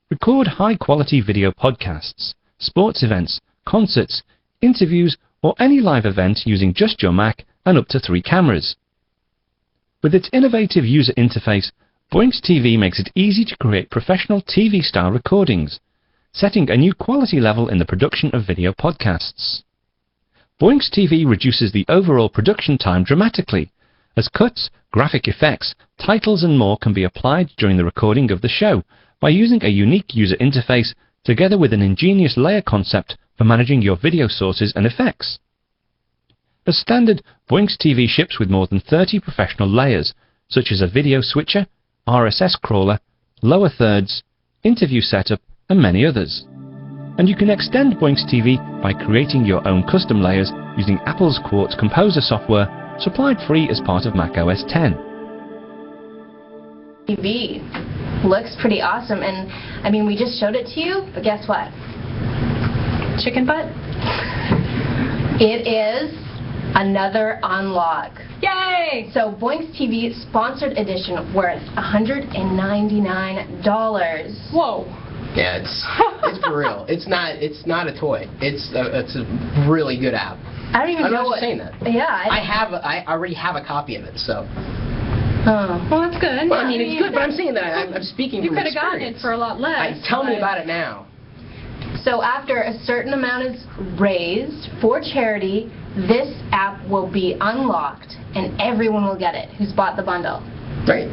Record high-quality video podcasts, sports events, concerts, interviews, or any live event using just your Mac and up to 3 cameras. With its innovative user interface, Boinks TV makes it easy to create professional TV-style recordings, setting a new quality level in the production of video podcasts. Boinks TV reduces the overall production time dramatically, as cuts, graphic effects, titles and more can be applied during the recording of the show by using a unique user interface together with an ingenious layer concept for managing your video sources and effects. As standard, Boinks TV ships with more than 30 professional layers, such as a video switcher, RSS crawler, lower thirds, interview setup, and many others. And you can extend Boinks TV by creating your own custom layers using Apple's Quartz Composer software, supplied free as part of macOS 10. TV looks pretty awesome, and I mean, we just showed it to you, but guess what? Chicken butt? It is another unlock. Yay! So Boinks TV sponsored edition worth $199. Whoa. Yeah, it's for real. It's not a toy. It's a really good app. I don't even I'm know not what. saying that. Yeah. I already have a copy of it, so. Oh. Well, that's good. Well, I mean, it's good, but I'm saying that I'm speaking You from could have gotten experience. it for a lot less. Tell me about it now. So after a certain amount is raised for charity, this app will be unlocked, and everyone will get it who's bought the bundle. Right.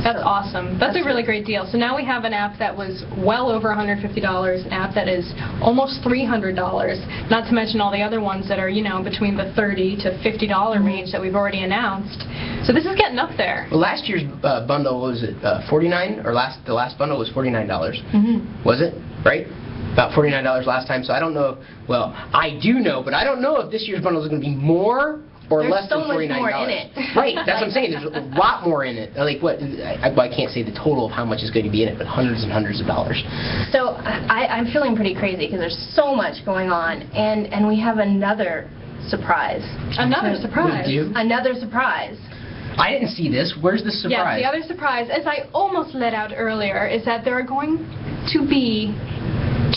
That's awesome. That's a really great deal. So now we have an app that was well over $150, an app that is almost $300, not to mention all the other ones that are, you know, between the $30 to $50 range that we've already announced. So this is getting up there. Well, last year's bundle, was it $49? Or the last bundle was $49. Was it? Right? About $49 last time. So I don't know. Well, I do know, but I don't know if this year's bundle is going to be more or There's less so than $49. much more in it. Right, that's what I'm saying. There's a lot more in it. Like what? I can't say the total of how much is going to be in it, but hundreds and hundreds of dollars. So I'm feeling pretty crazy because there's so much going on, and we have another surprise. Another surprise. Another surprise. I didn't see this. Where's the surprise? Yes, the other surprise, as I almost let out earlier, is that there are going to be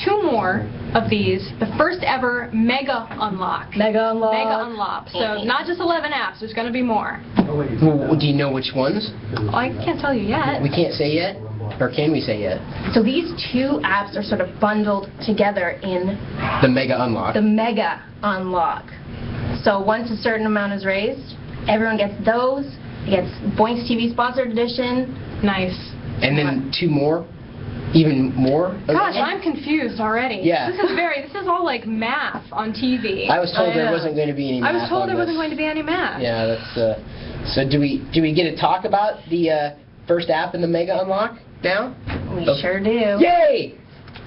2 more of these, the first ever mega unlock. Mega unlock. Mega unlock. So not just 11 apps, there's going to be more. Well, do you know which ones? I can't tell you yet. We can't say yet? Or can we say yet? So these 2 apps are sort of bundled together in the Mega Unlock. The Mega Unlock. So once a certain amount is raised, everyone gets those. It gets Boinks TV Sponsored Edition. Nice. And then 2 more? Even more? Gosh, I'm confused already. Yeah. This is all like math on TV. I was told there wasn't going to be any math. I was told there on wasn't going to be any math. Yeah, that's so do we get to talk about the first app in the Mega Unlock now? We sure do. Yay!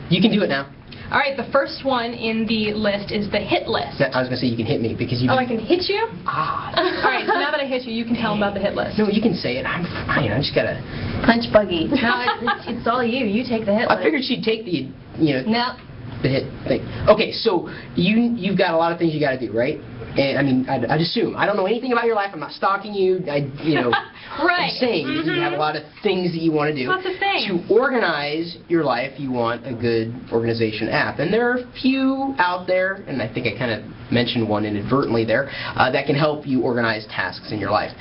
You can do it now. All right, the first one in the list is the hit list. I was going to say you can hit me because you... Oh, I can hit you? Ah. All right, so now that I hit you, you can tell them about the hit list. No, you can say it. I'm fine. I just got to... Punch buggy. No, it's all you. You take the hit list. I figured she'd take the, No. the hit thing. Okay, so you've got a lot of things you got to do, right? And I mean, I'd assume. I don't know anything about your life. I'm not stalking you. Right. I'm saying that you have a lot of things that you want to do. Lots of things. To organize your life, you want a good organization app. And there are a few out there, and I think I kind of mentioned one inadvertently there, that can help you organize tasks in your life.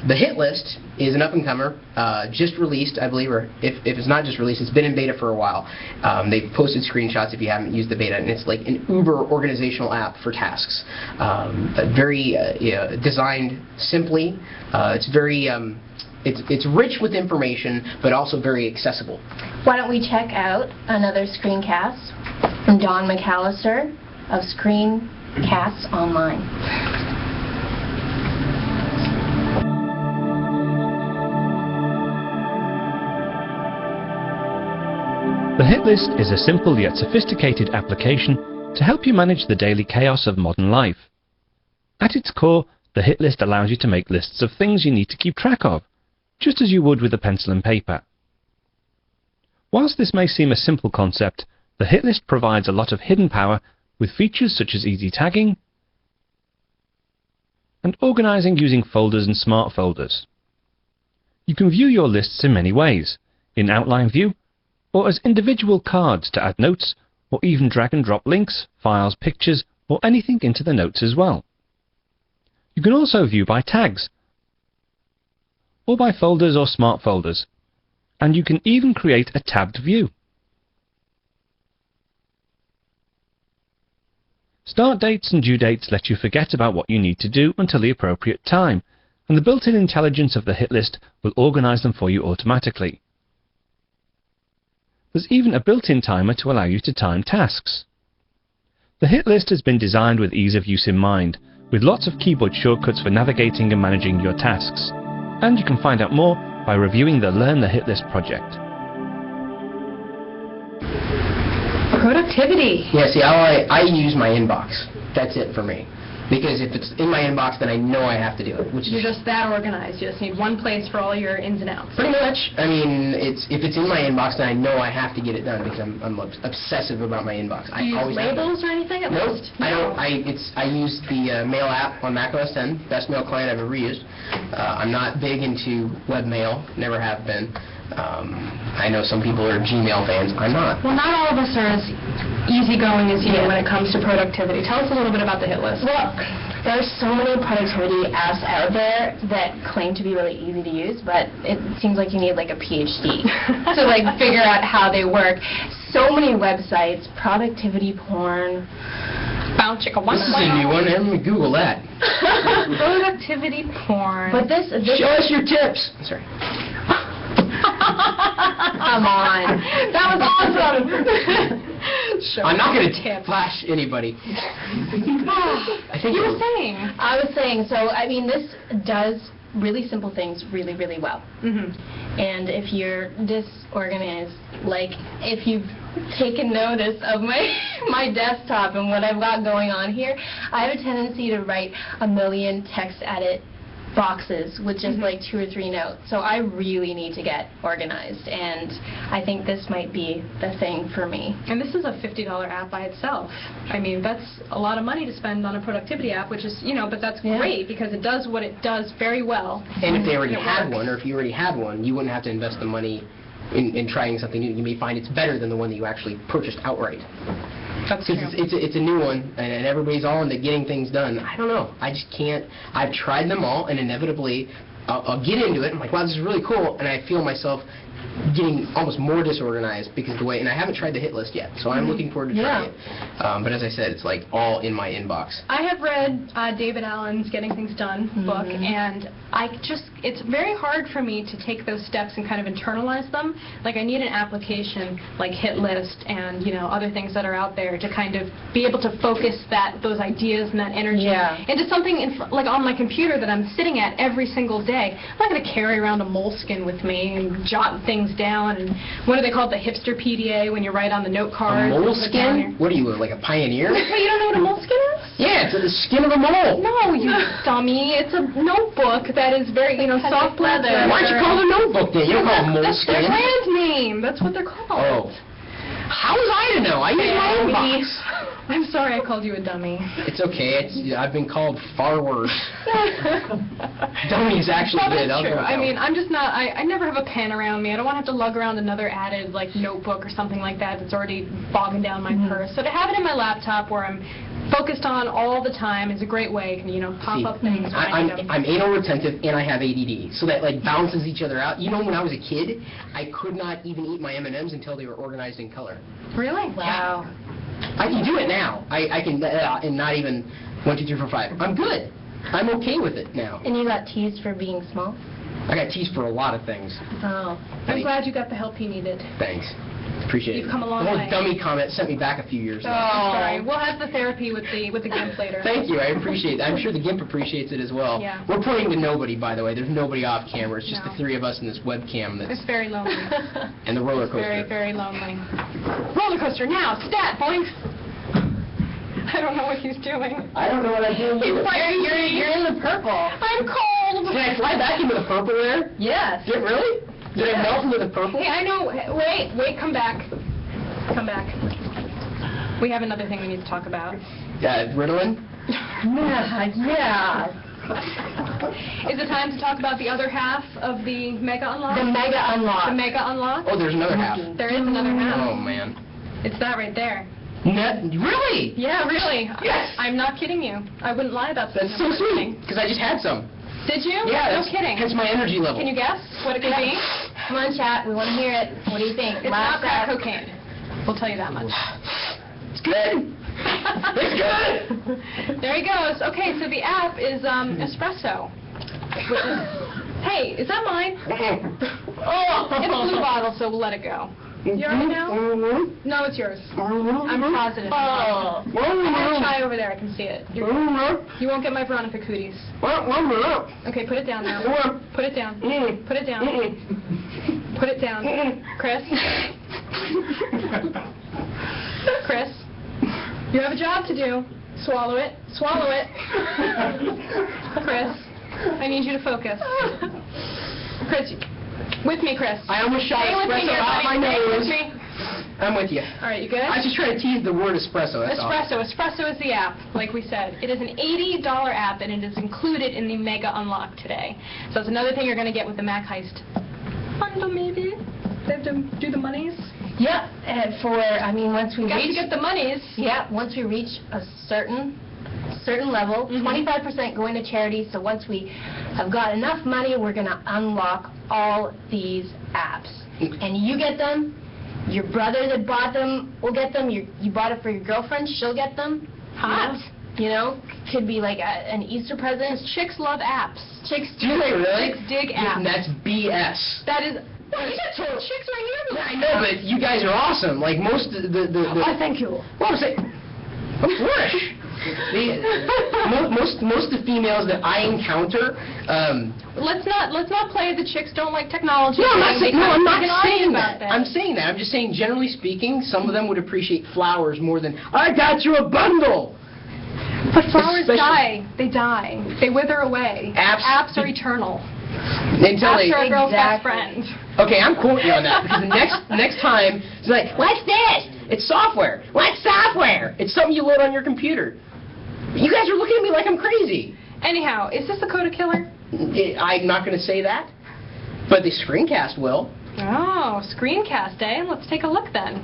The hit list is an up-and-comer, just released, I believe, or if it's not just released, it's been in beta for a while. They've posted screenshots if you haven't used the beta, and it's like an uber organizational app for tasks. Very designed simply. It's very it's rich with information, but also very accessible. Why don't we check out another screencast from Don McAllister of Screencasts Online. The hit list is a simple yet sophisticated application to help you manage the daily chaos of modern life. At its core, the hit list allows you to make lists of things you need to keep track of, just as you would with a pencil and paper. Whilst this may seem a simple concept, the hit list provides a lot of hidden power with features such as easy tagging and organizing using folders and smart folders. You can view your lists in many ways, in outline view, or as individual cards to add notes, or even drag and drop links, files, pictures, or anything into the notes as well. You can also view by tags, or by folders or smart folders, and you can even create a tabbed view. Start dates and due dates let you forget about what you need to do until the appropriate time, and the built-in intelligence of the hit list will organize them for you automatically. There's even a built-in timer to allow you to time tasks. The hit list has been designed with ease of use in mind, with lots of keyboard shortcuts for navigating and managing your tasks. And you can find out more by reviewing the Learn the Hit List project. Productivity. Yeah, see, I use my inbox. That's it for me. Because if it's in my inbox, then I know I have to do it. You're just that organized. You just need one place for all your ins and outs. Pretty much. I mean, if it's in my inbox, then I know I have to get it done because I'm obsessive about my inbox. Do you use labels or anything at Nope, least? I don't. I use the mail app on macOS 10. Best mail client I've ever used. I'm not big into webmail. Never have been. I know some people are Gmail fans. I'm not. Well, not all of us are as easygoing as you when it comes to productivity. Tell us a little bit about the hit list. Well, there's so many productivity apps out there that claim to be really easy to use, but it seems like you need like a PhD to like figure out how they work. So many websites, productivity porn. This is a new one. Let me Google that. Productivity porn. But this Show us your tips. Sorry. Come on. That was awesome. I'm not going to flash anybody. I think you were saying. I was saying, so I mean, this does really simple things really, really well. And if you're disorganized, like if you've taken notice of my desktop and what I've got going on here, I have a tendency to write a million text edit boxes with just like 2 or 3 notes. So I really need to get organized, and I think this might be the thing for me. And this is a $50 app by itself. I mean, that's a lot of money to spend on a productivity app, which is, but that's great because it does what it does very well. And if they already had one, or if you already had one, you wouldn't have to invest the money in trying something new. You may find it's better than the one that you actually purchased outright. That's true. It's a new one, and everybody's all into getting things done. I don't know. I just can't. I've tried them all, and inevitably, I'll get into it. I'm like, wow, this is really cool, and I feel myself getting almost more disorganized because of the way, and I haven't tried the hit list yet, so I'm looking forward to trying it. But as I said, it's like all in my inbox. I have read David Allen's Getting Things Done book, and it's very hard for me to take those steps and kind of internalize them. Like I need an application like Hit List and other things that are out there to kind of be able to focus those ideas and that energy into something like on my computer that I'm sitting at every single day. day. I'm not going to carry around a moleskin with me and jot things down. And what do they call it, the hipster PDA when you write on the note card? A moleskin? What are you, like a pioneer? Wait, you don't know what a moleskin is? Yeah, it's the skin of a mole. No, you dummy. It's a notebook that is very, soft leather. Why don't you call it a notebook then? You don't call it a That's moleskin. their brand name. That's what they're called. Oh. How was I to know? I use my own box. I'm sorry I called you a dummy. It's okay. I've been called far worse. Dummy's actually Well, good. that's true. I mean, I'm just not, I never have a pen around me. I don't want to have to lug around another added, notebook or something like that that's already bogging down my purse. So to have it in my laptop where I'm focused on all the time is a great way. Pop up things when I need them. I'm anal retentive and I have ADD, so that balances each other out. When I was a kid, I could not even eat my M&Ms until they were organized in color. Really? Wow. I can do it now. I can, and not even 1, 2, 3, 4, 5. I'm good. I'm okay with it now. And you got teased for being small? I got teased for a lot of things. Oh. I'm glad you got the help you needed. Thanks. Appreciate it. You've come a long the whole way. dummy comment sent me back a few years Oh, ago. I'm sorry. We'll have the therapy with the GIMP later. Thank you. I appreciate it. I'm sure the GIMP appreciates it as well. Yeah. We're pointing to nobody, by the way. There's nobody off camera. It's just No. the three of us in this webcam It's very lonely. and the roller It's coaster. very, very lonely. Roller coaster now. Stat, Boinks. I don't know what he's doing. I don't know what I'm doing. You're in the purple. I'm cold. Did I fly back into the purple there? Yes. Did it really? Did I melt into the purple? Hey, I know. Wait, come back. Come back. We have another thing we need to talk about. Ritalin? Yeah. Is it time to talk about the other half of the Mega Unlock? The Mega Unlock. The Mega Unlock? Oh, there's another half. There is another half. Oh, man. It's that right there. Really? Yeah, really. Yes. I'm not kidding you. I wouldn't lie about That's so sweet, because I just had some. Did you? Yeah, No that's, kidding. Hence my energy level. Can you guess what it could be? Come on, chat. We want to hear it. What do you think? It's not crack cocaine. We'll tell you that much. It's good. It's good. There he goes. Okay, so the app is Espresso. Which is, hey, is that mine? Oh. It's a blue bottle, so we'll let it go. You already know? No, it's yours. I'm positive. Oh. I have chai over there. I can see it. You won't get my Veronica cooties. Okay, put it down now. Put it down. Put it down. Put it down. Chris? Chris? You have a job to do. Swallow it. Swallow it. Chris, I need you to focus. Chris, with me, Chris. I almost shot Stay with me espresso here, out my buddy. Stay nose. with me. I'm with you. All right, you good? I was just trying to tease the word espresso, that's all. Espresso. Espresso is the app, like we said. It is an $80 app, and it is included in the Mega Unlock today. So it's another thing you're going to get with the MacHeist bundle, maybe? They have to do the monies? Yep. And once we Got to reach... get the monies. Yeah, once we reach a certain level, 25% going to charity. So once we have got enough money, we're going to unlock all these apps. And you get them. Your brother that bought them will get them. You bought it for your girlfriend, she'll get them. Hot. Could be like an Easter present. Chicks love apps. Chicks Do they really? Chicks dig Yeah, apps. that's BS. That is... You got total chicks right here. I know, but you guys are awesome. Like most of the Oh, thank you. What was it? I'm British. Most of the females that I encounter, Let's not play the chicks don't like technology. no, I'm not saying about that. I'm saying that. I'm just saying, generally speaking, some of them would appreciate flowers more than I got you a bundle. But flowers Especially- die. They die. They wither away. Apps are eternal. Until they, Apps are a girl's best Exactly. friend. okay, I'm quoting you on that because the next time it's like, what's this? It's software. What's software? It's something you load on your computer. You guys are looking at me like I'm crazy. Anyhow, is this a Coda killer? I'm not going to say that, but the screencast will. Oh, screencast, eh? Let's take a look then.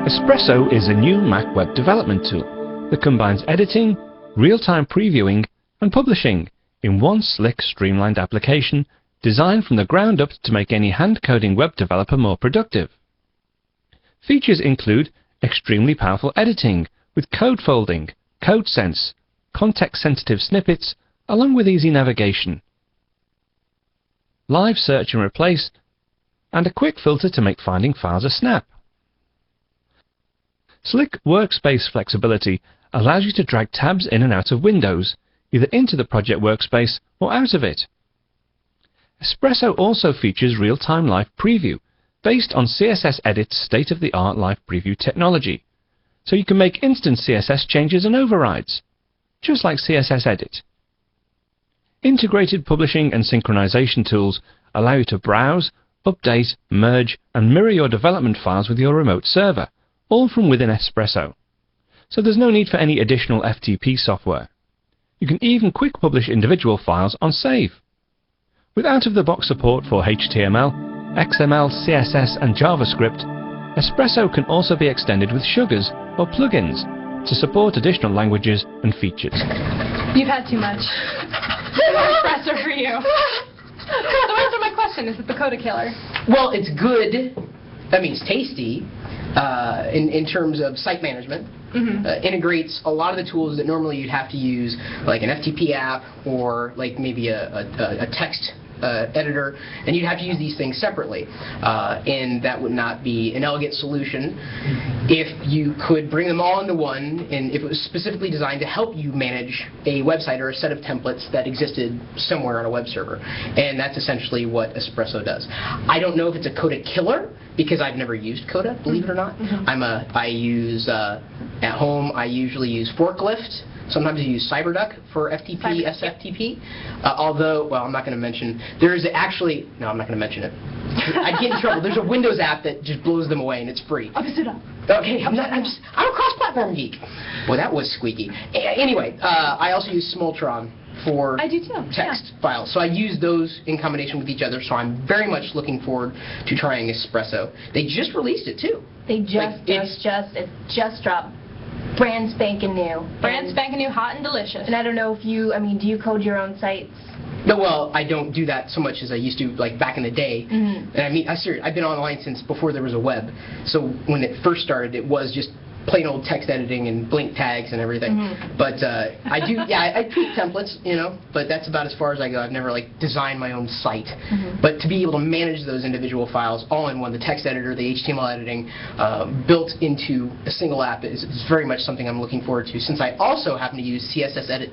Espresso is a new Mac web development tool that combines editing, real-time previewing, and publishing in one slick, streamlined application designed from the ground up to make any hand-coding web developer more productive. Features include extremely powerful editing with code folding, code sense, context-sensitive snippets, along with easy navigation, live search and replace, and a quick filter to make finding files a snap. Slick workspace flexibility allows you to drag tabs in and out of windows, either into the project workspace or out of it. Espresso also features real-time live preview, based on CSS Edit's state-of-the-art live preview technology, so you can make instant CSS changes and overrides, just like CSS Edit. Integrated publishing and synchronization tools allow you to browse, update, merge, and mirror your development files with your remote server, all from within Espresso. So there's no need for any additional FTP software. You can even quick publish individual files on save. With out-of-the-box support for HTML, XML, CSS, and JavaScript, Espresso can also be extended with sugars or plugins to support additional languages and features. You've had too much. Espresso for you. So answer my question, is it the coda killer? Well, it's good. That means tasty in terms of site management. Integrates a lot of the tools that normally you'd have to use, like an FTP app or like maybe a text editor, and you'd have to use these things separately. And that would not be an elegant solution if you could bring them all into one, and if it was specifically designed to help you manage a website or a set of templates that existed somewhere on a web server. And that's essentially what Espresso does. I don't know if it's a coda killer, because I've never used Coda, believe it or not. I use, at home, I usually use Forklift. Sometimes I use CyberDuck for FTP, SFTP. Although, well, I'm not going to mention, there's actually, no, I'm not going to mention it. I'd get in trouble. There's a Windows app that just blows them away, and it's free. Okay, I'm a cross-platform geek. Boy, that was squeaky. Anyway, I also use Smoltron for text files. So I use those in combination with each other, so I'm very much looking forward to trying Espresso. They just released it, too. They it just dropped. Brand spanking new. Brand spanking new, hot and delicious. And I don't know if you, I mean, do you code your own sites? No, well, I don't do that so much as I used to, like, back in the day. And I mean, I've been online since before there was a web. So when it first started, it was just plain old text editing and blink tags and everything. But I do, I tweak templates, you know, but that's about as far as I go. I've never, like, designed my own site. But to be able to manage those individual files all in one, the text editor, the HTML editing, built into a single app is very much something I'm looking forward to, since I also happen to use CSS Edit,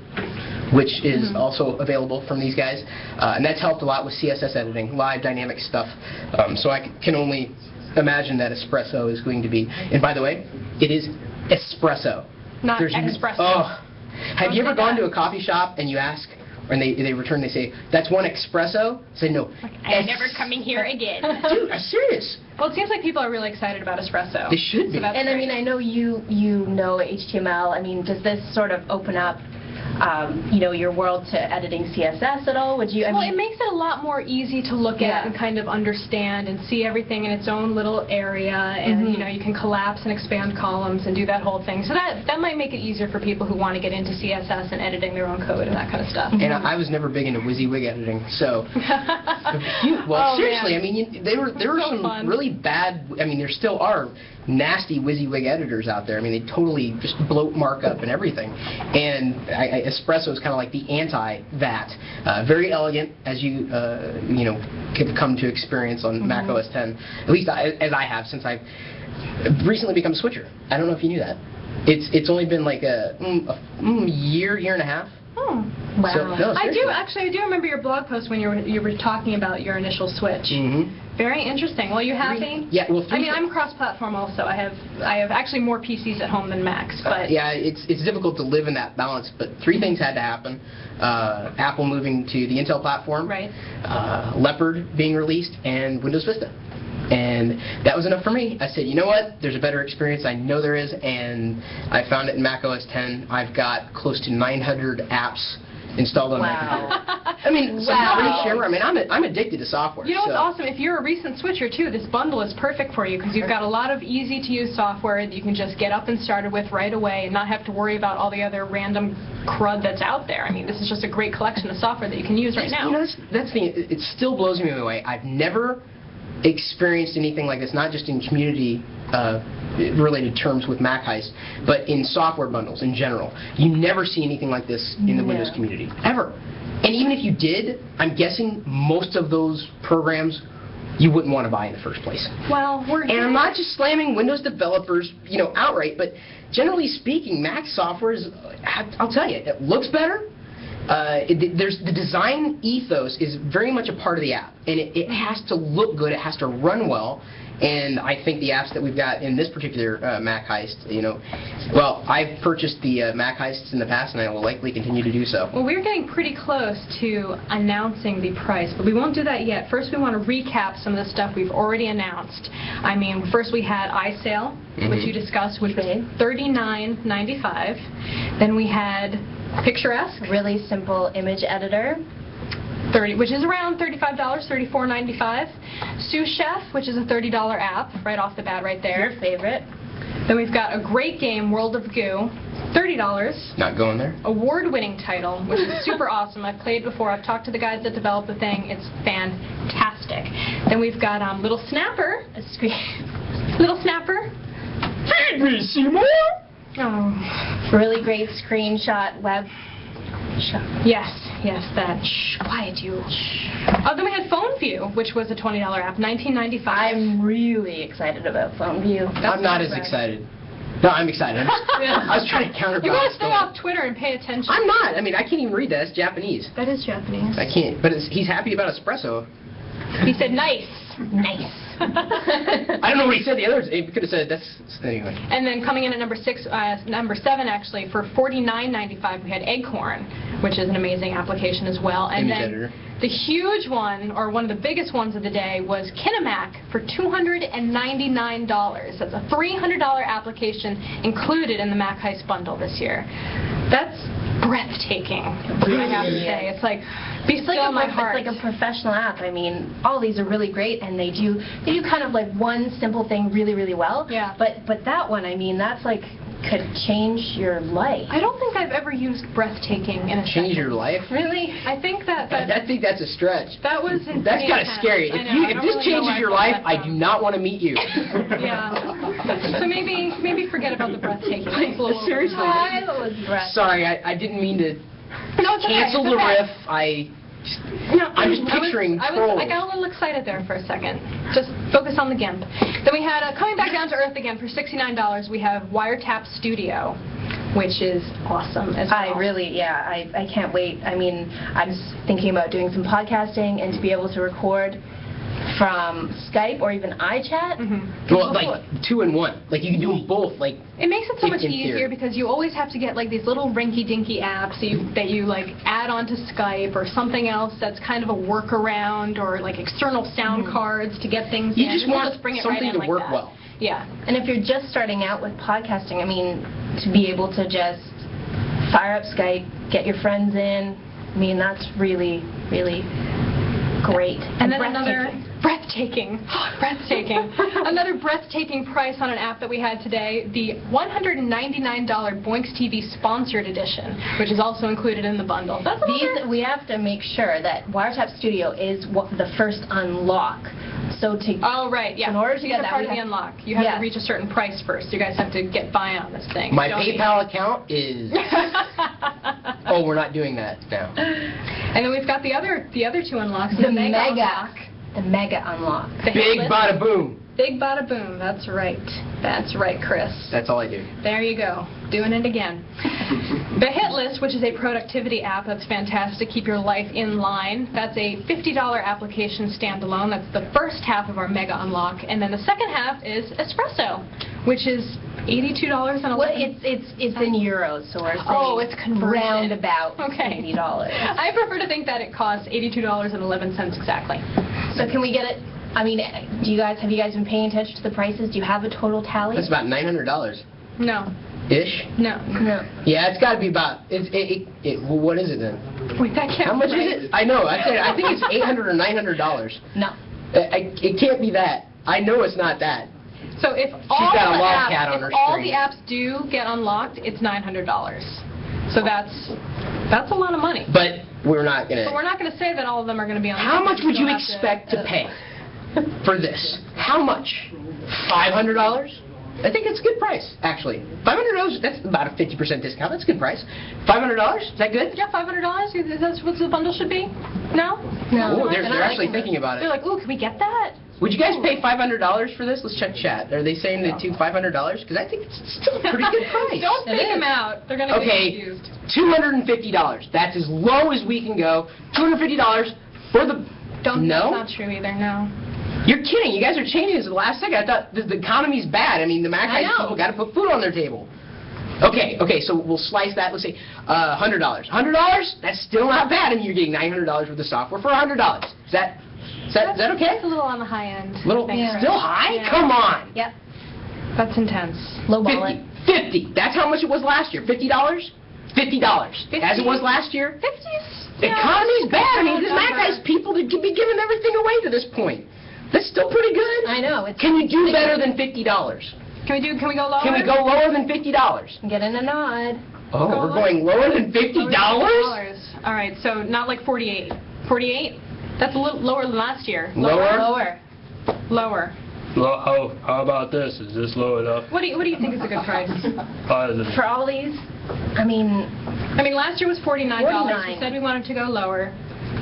which is also available from these guys. And that's helped a lot with CSS editing, live dynamic stuff. So I can only imagine that Espresso is going to be, and by the way, it is Espresso. Not Espresso. Oh. Have you ever gone to a coffee shop and you ask, and they return, they say, that's one espresso? Say, no. I'm never coming here again. Dude, I'm serious. Well, it seems like people are really excited about espresso. They should be. So and I mean, I know you know HTML. I mean, does this sort of open up you know, your world to editing CSS at all? Would you? Well, it makes it a lot more easy to look at and kind of understand and see everything in its own little area, and you know, you can collapse and expand columns and do that whole thing. So that might make it easier for people who want to get into CSS and editing their own code and that kind of stuff. And I was never big into WYSIWYG editing, so well, seriously, I mean, there were some really bad. I mean, there still are nasty WYSIWYG editors out there. I mean, they totally just bloat markup and everything. And Espresso is kind of like the anti that. Very elegant, as you you know, have come to experience on Mac OS X. At least as I have, since I've recently become a switcher. I don't know if you knew that. It's only been like a year and a half. Oh, wow. So, no, I do remember your blog post when you were talking about your initial switch. Very interesting. Well, you happy? Yeah. Well, I mean, I'm cross-platform also. I have actually more PCs at home than Macs, but yeah, it's difficult to live in that balance. But three things had to happen: Apple moving to the Intel platform, right? Leopard being released, and Windows Vista. And that was enough for me. I said, you know what? There's a better experience. I know there is, and I found it in Mac OS X. I've got close to 900 apps installed on my computer. I mean, I mean, I'm addicted to software. You know what's awesome? If you're a recent switcher too, this bundle is perfect for you because you've got a lot of easy-to-use software that you can just get up and started with right away and not have to worry about all the other random crud that's out there. I mean, this is just a great collection of software that you can use right now. You know, that's the thing. It still blows me away. I've never experienced anything like this, not just in community related terms with MacHeist, but in software bundles in general. You never see anything like this in the Windows community, ever. And even if you did, I'm guessing most of those programs you wouldn't want to buy in the first place. Well, And I'm not just slamming Windows developers, outright, but generally speaking, Mac software is, I'll tell you, it looks better. The design ethos is very much a part of the app, and it has to look good, it has to run well, and I think the apps that we've got in this particular MacHeist, well, I've purchased the MacHeists in the past, and I will likely continue to do so. Well, we're getting pretty close to announcing the price, but we won't do that yet. First, we want to recap some of the stuff we've already announced. I mean, first we had ISale, which you discussed, which was $39.95. Then we had Picturesque, Really simple image editor. which is around $35, $34.95. Sous Chef, which is a $30 app, right off the bat right there. Your favorite. Then we've got a great game, World of Goo, $30. Not going there. Award-winning title, which is super awesome. I've played before. I've talked to the guys that developed the thing. It's fantastic. Then we've got Little Snapper. Little Snapper. Feed me, Seymour! Oh. Really great screenshot web shop. Yes, that. Shh, quiet you. Oh, then we had PhoneView, which was a $20 app, $19.95. I'm really excited about PhoneView. I'm not as excited. No, I'm excited. I was trying to counterbalance. You gotta stay off Twitter and pay attention. I'm not. I mean, I can't even read that. It's Japanese. That is Japanese. I can't. But he's happy about Espresso. He said nice. Nice. I don't know what he said. The others, he could have said that's anyway. And then coming in at number 7 actually, for $49.95, we had Acorn, which is an amazing application as well. And Image then editor. The huge one, or one of the biggest ones of the day, was Kinemac for $299. That's a $300 application included in the MacHeist bundle this year. That's breathtaking, I have to say. It's like, be still my heart. It's like a professional app. I mean, all these are really great, and they do kind of like one simple thing really, really well. Yeah. But that one, I mean, that's like could change your life. I don't think I've ever used breathtaking in a Change your life? Really? I think that I think that's a stretch. That was insane. That's kind of scary. If this changes your life, I do not want to meet you. Yeah. So maybe forget about the breathtaking. Seriously. Sorry, I didn't mean to cancel the riff. I'm just picturing trolls. I got a little excited there for a second. Just focus on the GIMP. Then we had, coming back down to earth again, for $69, we have Wiretap Studio, which is awesome as well. I can't wait. I mean, I'm thinking about doing some podcasting, and to be able to record from Skype or even iChat. Well, like 2 in 1. Like you can do them both. Like it makes it so much easier because you always have to get like these little rinky-dinky apps that you like add onto Skype or something else that's kind of a workaround, or like external sound cards to get things in. You just want bring it something right in to like work that. well. Yeah. And if you're just starting out with podcasting, I mean, to be able to just fire up Skype, get your friends in, I mean, that's really, really great. And then another breathtaking another breathtaking price on an app that we had today, the $199 Boinks TV sponsored edition, which is also included in the bundle. We have to make sure that Wiretap Studio is the first unlock. So in order to get that, part of the unlock, you have to reach a certain price first. You guys have to get buy-in on this thing. My PayPal account is. Oh, we're not doing that now. And then we've got the other 2 unlocks. The mega unlock. The mega unlock. Big bada boom. Big bada boom. That's right. That's right, Chris. That's all I do. There you go. Doing it again. The Hit List, which is a productivity app that's fantastic, keep your life in line. That's a $50 application standalone. That's the first half of our mega unlock. And then the second half is Espresso, which is $82.11. Well, it's in euros, so we're saying it's converted. Round about $80. I prefer to think that it costs $82.11 exactly. So can we get it? I mean, have you guys been paying attention to the prices? Do you have a total tally? That's about $900. No. Ish? No. Yeah, it's got to be about. Well, what is it then? Wait, that can't. How much is it? I know. I think it's $800 or $900. No. It can't be that. I know it's not that. So if all the apps do get unlocked, it's $900. So that's a lot of money. But we're not gonna. But we're not gonna say that all of them are gonna be unlocked. How much would you expect to pay for this? How much? $500? I think it's a good price, actually. $500, that's about a 50% discount. That's a good price. $500, is that good? Yeah, $500. That's what the bundle should be? No? No. Oh, they're actually thinking about it. They're like, ooh, can we get that? Would you guys pay $500 for this? Let's check chat. Are they saying they do $500? Because I think it's still a pretty good price. Don't fake them out. They're going to get confused. $250. That's as low as we can go. $250 for the... Don't. No? That's not true either, no. You're kidding. You guys are changing this at the last second. I thought the economy's bad. I mean, the MacHeist people got to put food on their table. Okay, so we'll slice that. Let's say $100. $100? That's still not bad. I mean, you're getting $900 worth of software for $100. Is that okay? That's a little on the high end. Still high? Yeah. Come on. Yep. That's intense. Low ball 50. That's how much it was last year. $50? $50. As it was last year? 50s? The economy's bad. I mean, these MacHeist people could be giving everything away to this point. That's still pretty good. I know. Can you do better than $50? Can we go lower? Can we go lower than $50? Get in a nod. Oh, we're going lower than $50? All right, so not like 48. 48? That's a little lower than last year. Lower. How about this? Is this low enough? What do you think is a good price? For all these, I mean, last year was $49. We said we wanted to go lower.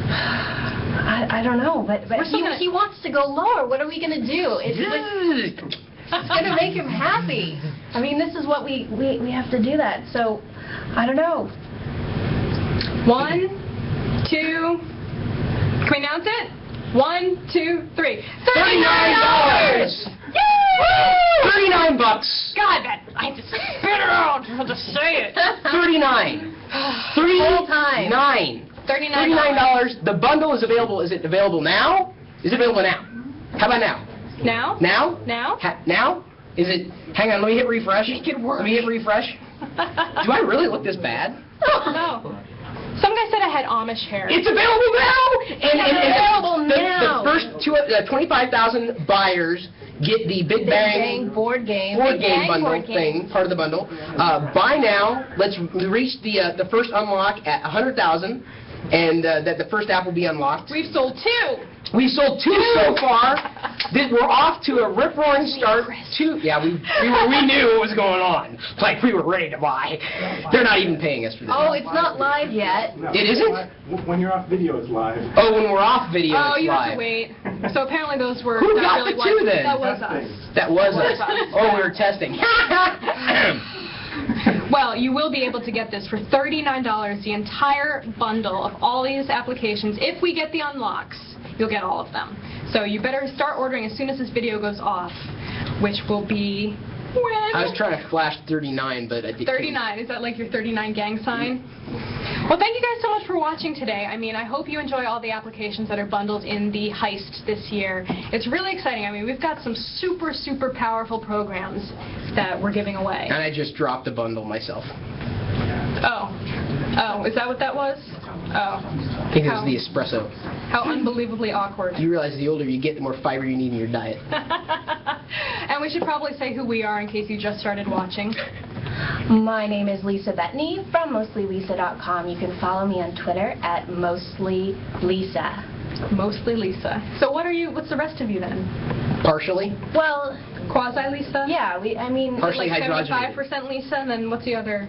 I don't know, but he wants to go lower. What are we going to do? It's going to make him happy. I mean, this is what we have to do that. So, I don't know. 1, 2, can we announce it? 1, 2, 3. $39! $39 bucks. God, I have to spit it out. I have to say it. 39. $39. The bundle is available. Is it available now? Is it available now? How about now? Now? Now? Now? Is it? Hang on. Let me hit refresh. Let me hit refresh. Do I really look this bad? No. Some guy said I had Amish hair. It's available now! It's available now! The first 25,000 buyers get the Big Bang board game bundle thing, part of the bundle. Buy now. Let's reach the first unlock at 100,000, and that the first app will be unlocked. We've sold 2. We've sold 2 so far. We're off to a rip-roaring start. 2. Yeah, we knew what was going on. Like we were ready to buy. They're not even paying us for this. Oh, it's not live yet. No, it isn't? When you're off video, it's live. Oh, when we're off video, it's live. Oh, you have to wait. So apparently those were... Who got the 2 then? That was us. That was us. Oh, we were testing. Well, you will be able to get this for $39, the entire bundle of all these applications. If we get the unlocks, you'll get all of them. So you better start ordering as soon as this video goes off, which will be when? I was trying to flash 39, but I didn't. 39, is that like your 39 gang sign? Well, thank you guys so much for watching today. I mean, I hope you enjoy all the applications that are bundled in the Heist this year. It's really exciting. I mean, we've got some super, super powerful programs that we're giving away. And I just dropped the bundle myself. Oh, is that what that was? Oh. I think it was the Espresso. How unbelievably awkward. You realize the older you get, the more fiber you need in your diet. And we should probably say who we are in case you just started watching. My name is Lisa Bettany from MostlyLisa.com. You can follow me on Twitter at MostlyLisa. Mostly Lisa. So what's the rest of you then? Partially. Well, quasi-Lisa? Yeah, I mean... Partially like hydrogenated. 75% Lisa, and then what's the other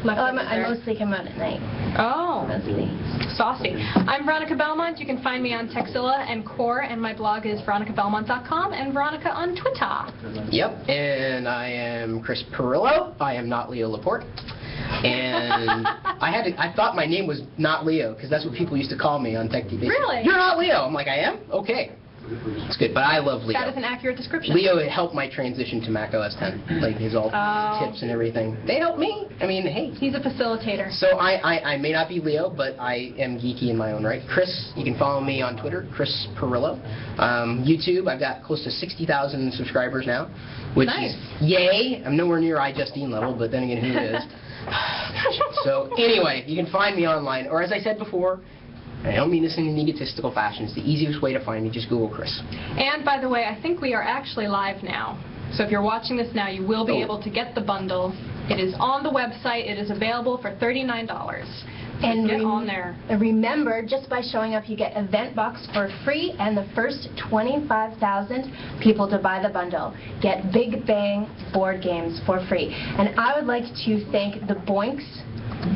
left? I mostly come out at night. Oh. Mostly. Saucy. I'm Veronica Belmont. You can find me on Texilla and Core, and my blog is veronicabelmont.com, and Veronica on Twitter. Yep, and I am Chris Pirillo. I am not Leo Laporte. And I thought my name was not Leo, because that's what people used to call me on Tech TV. Really? You're not Leo. I'm like, I am? Okay. It's good, but I love Leo. That is an accurate description. Leo helped my transition to Mac OS X, like his all tips and everything. They helped me. I mean, hey. He's a facilitator. So I may not be Leo, but I am geeky in my own right. Chris, you can follow me on Twitter, Chris Pirillo. YouTube, I've got close to 60,000 subscribers now, which is yay. I'm nowhere near iJustine level, but then again, who is? So anyway, you can find me online, or as I said before, I don't mean this in an egotistical fashion. It's the easiest way to find me. Just Google Chris. And by the way, I think we are actually live now. So if you're watching this now, you will be able to get the bundle. It is on the website. It is available for $39. And get on there. Remember, just by showing up, you get Event Box for free, and the first 25,000 people to buy the bundle get Big Bang board games for free. And I would like to thank the Boinks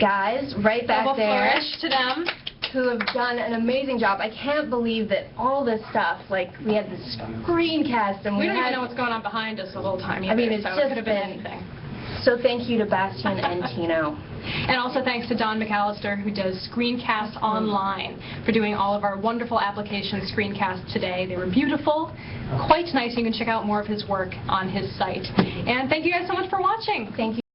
guys right back there. Flourish to them. who have done an amazing job. I can't believe that all this stuff, like we had the screencast and We we don't had... even know what's going on behind us the whole time either, I mean, it's so it just could have been anything. So thank you to Bastian and Tino. And also thanks to Don McAllister, who does Screencast Online, for doing all of our wonderful application screencasts today. They were beautiful, quite nice. You can check out more of his work on his site. And thank you guys so much for watching. Thank you.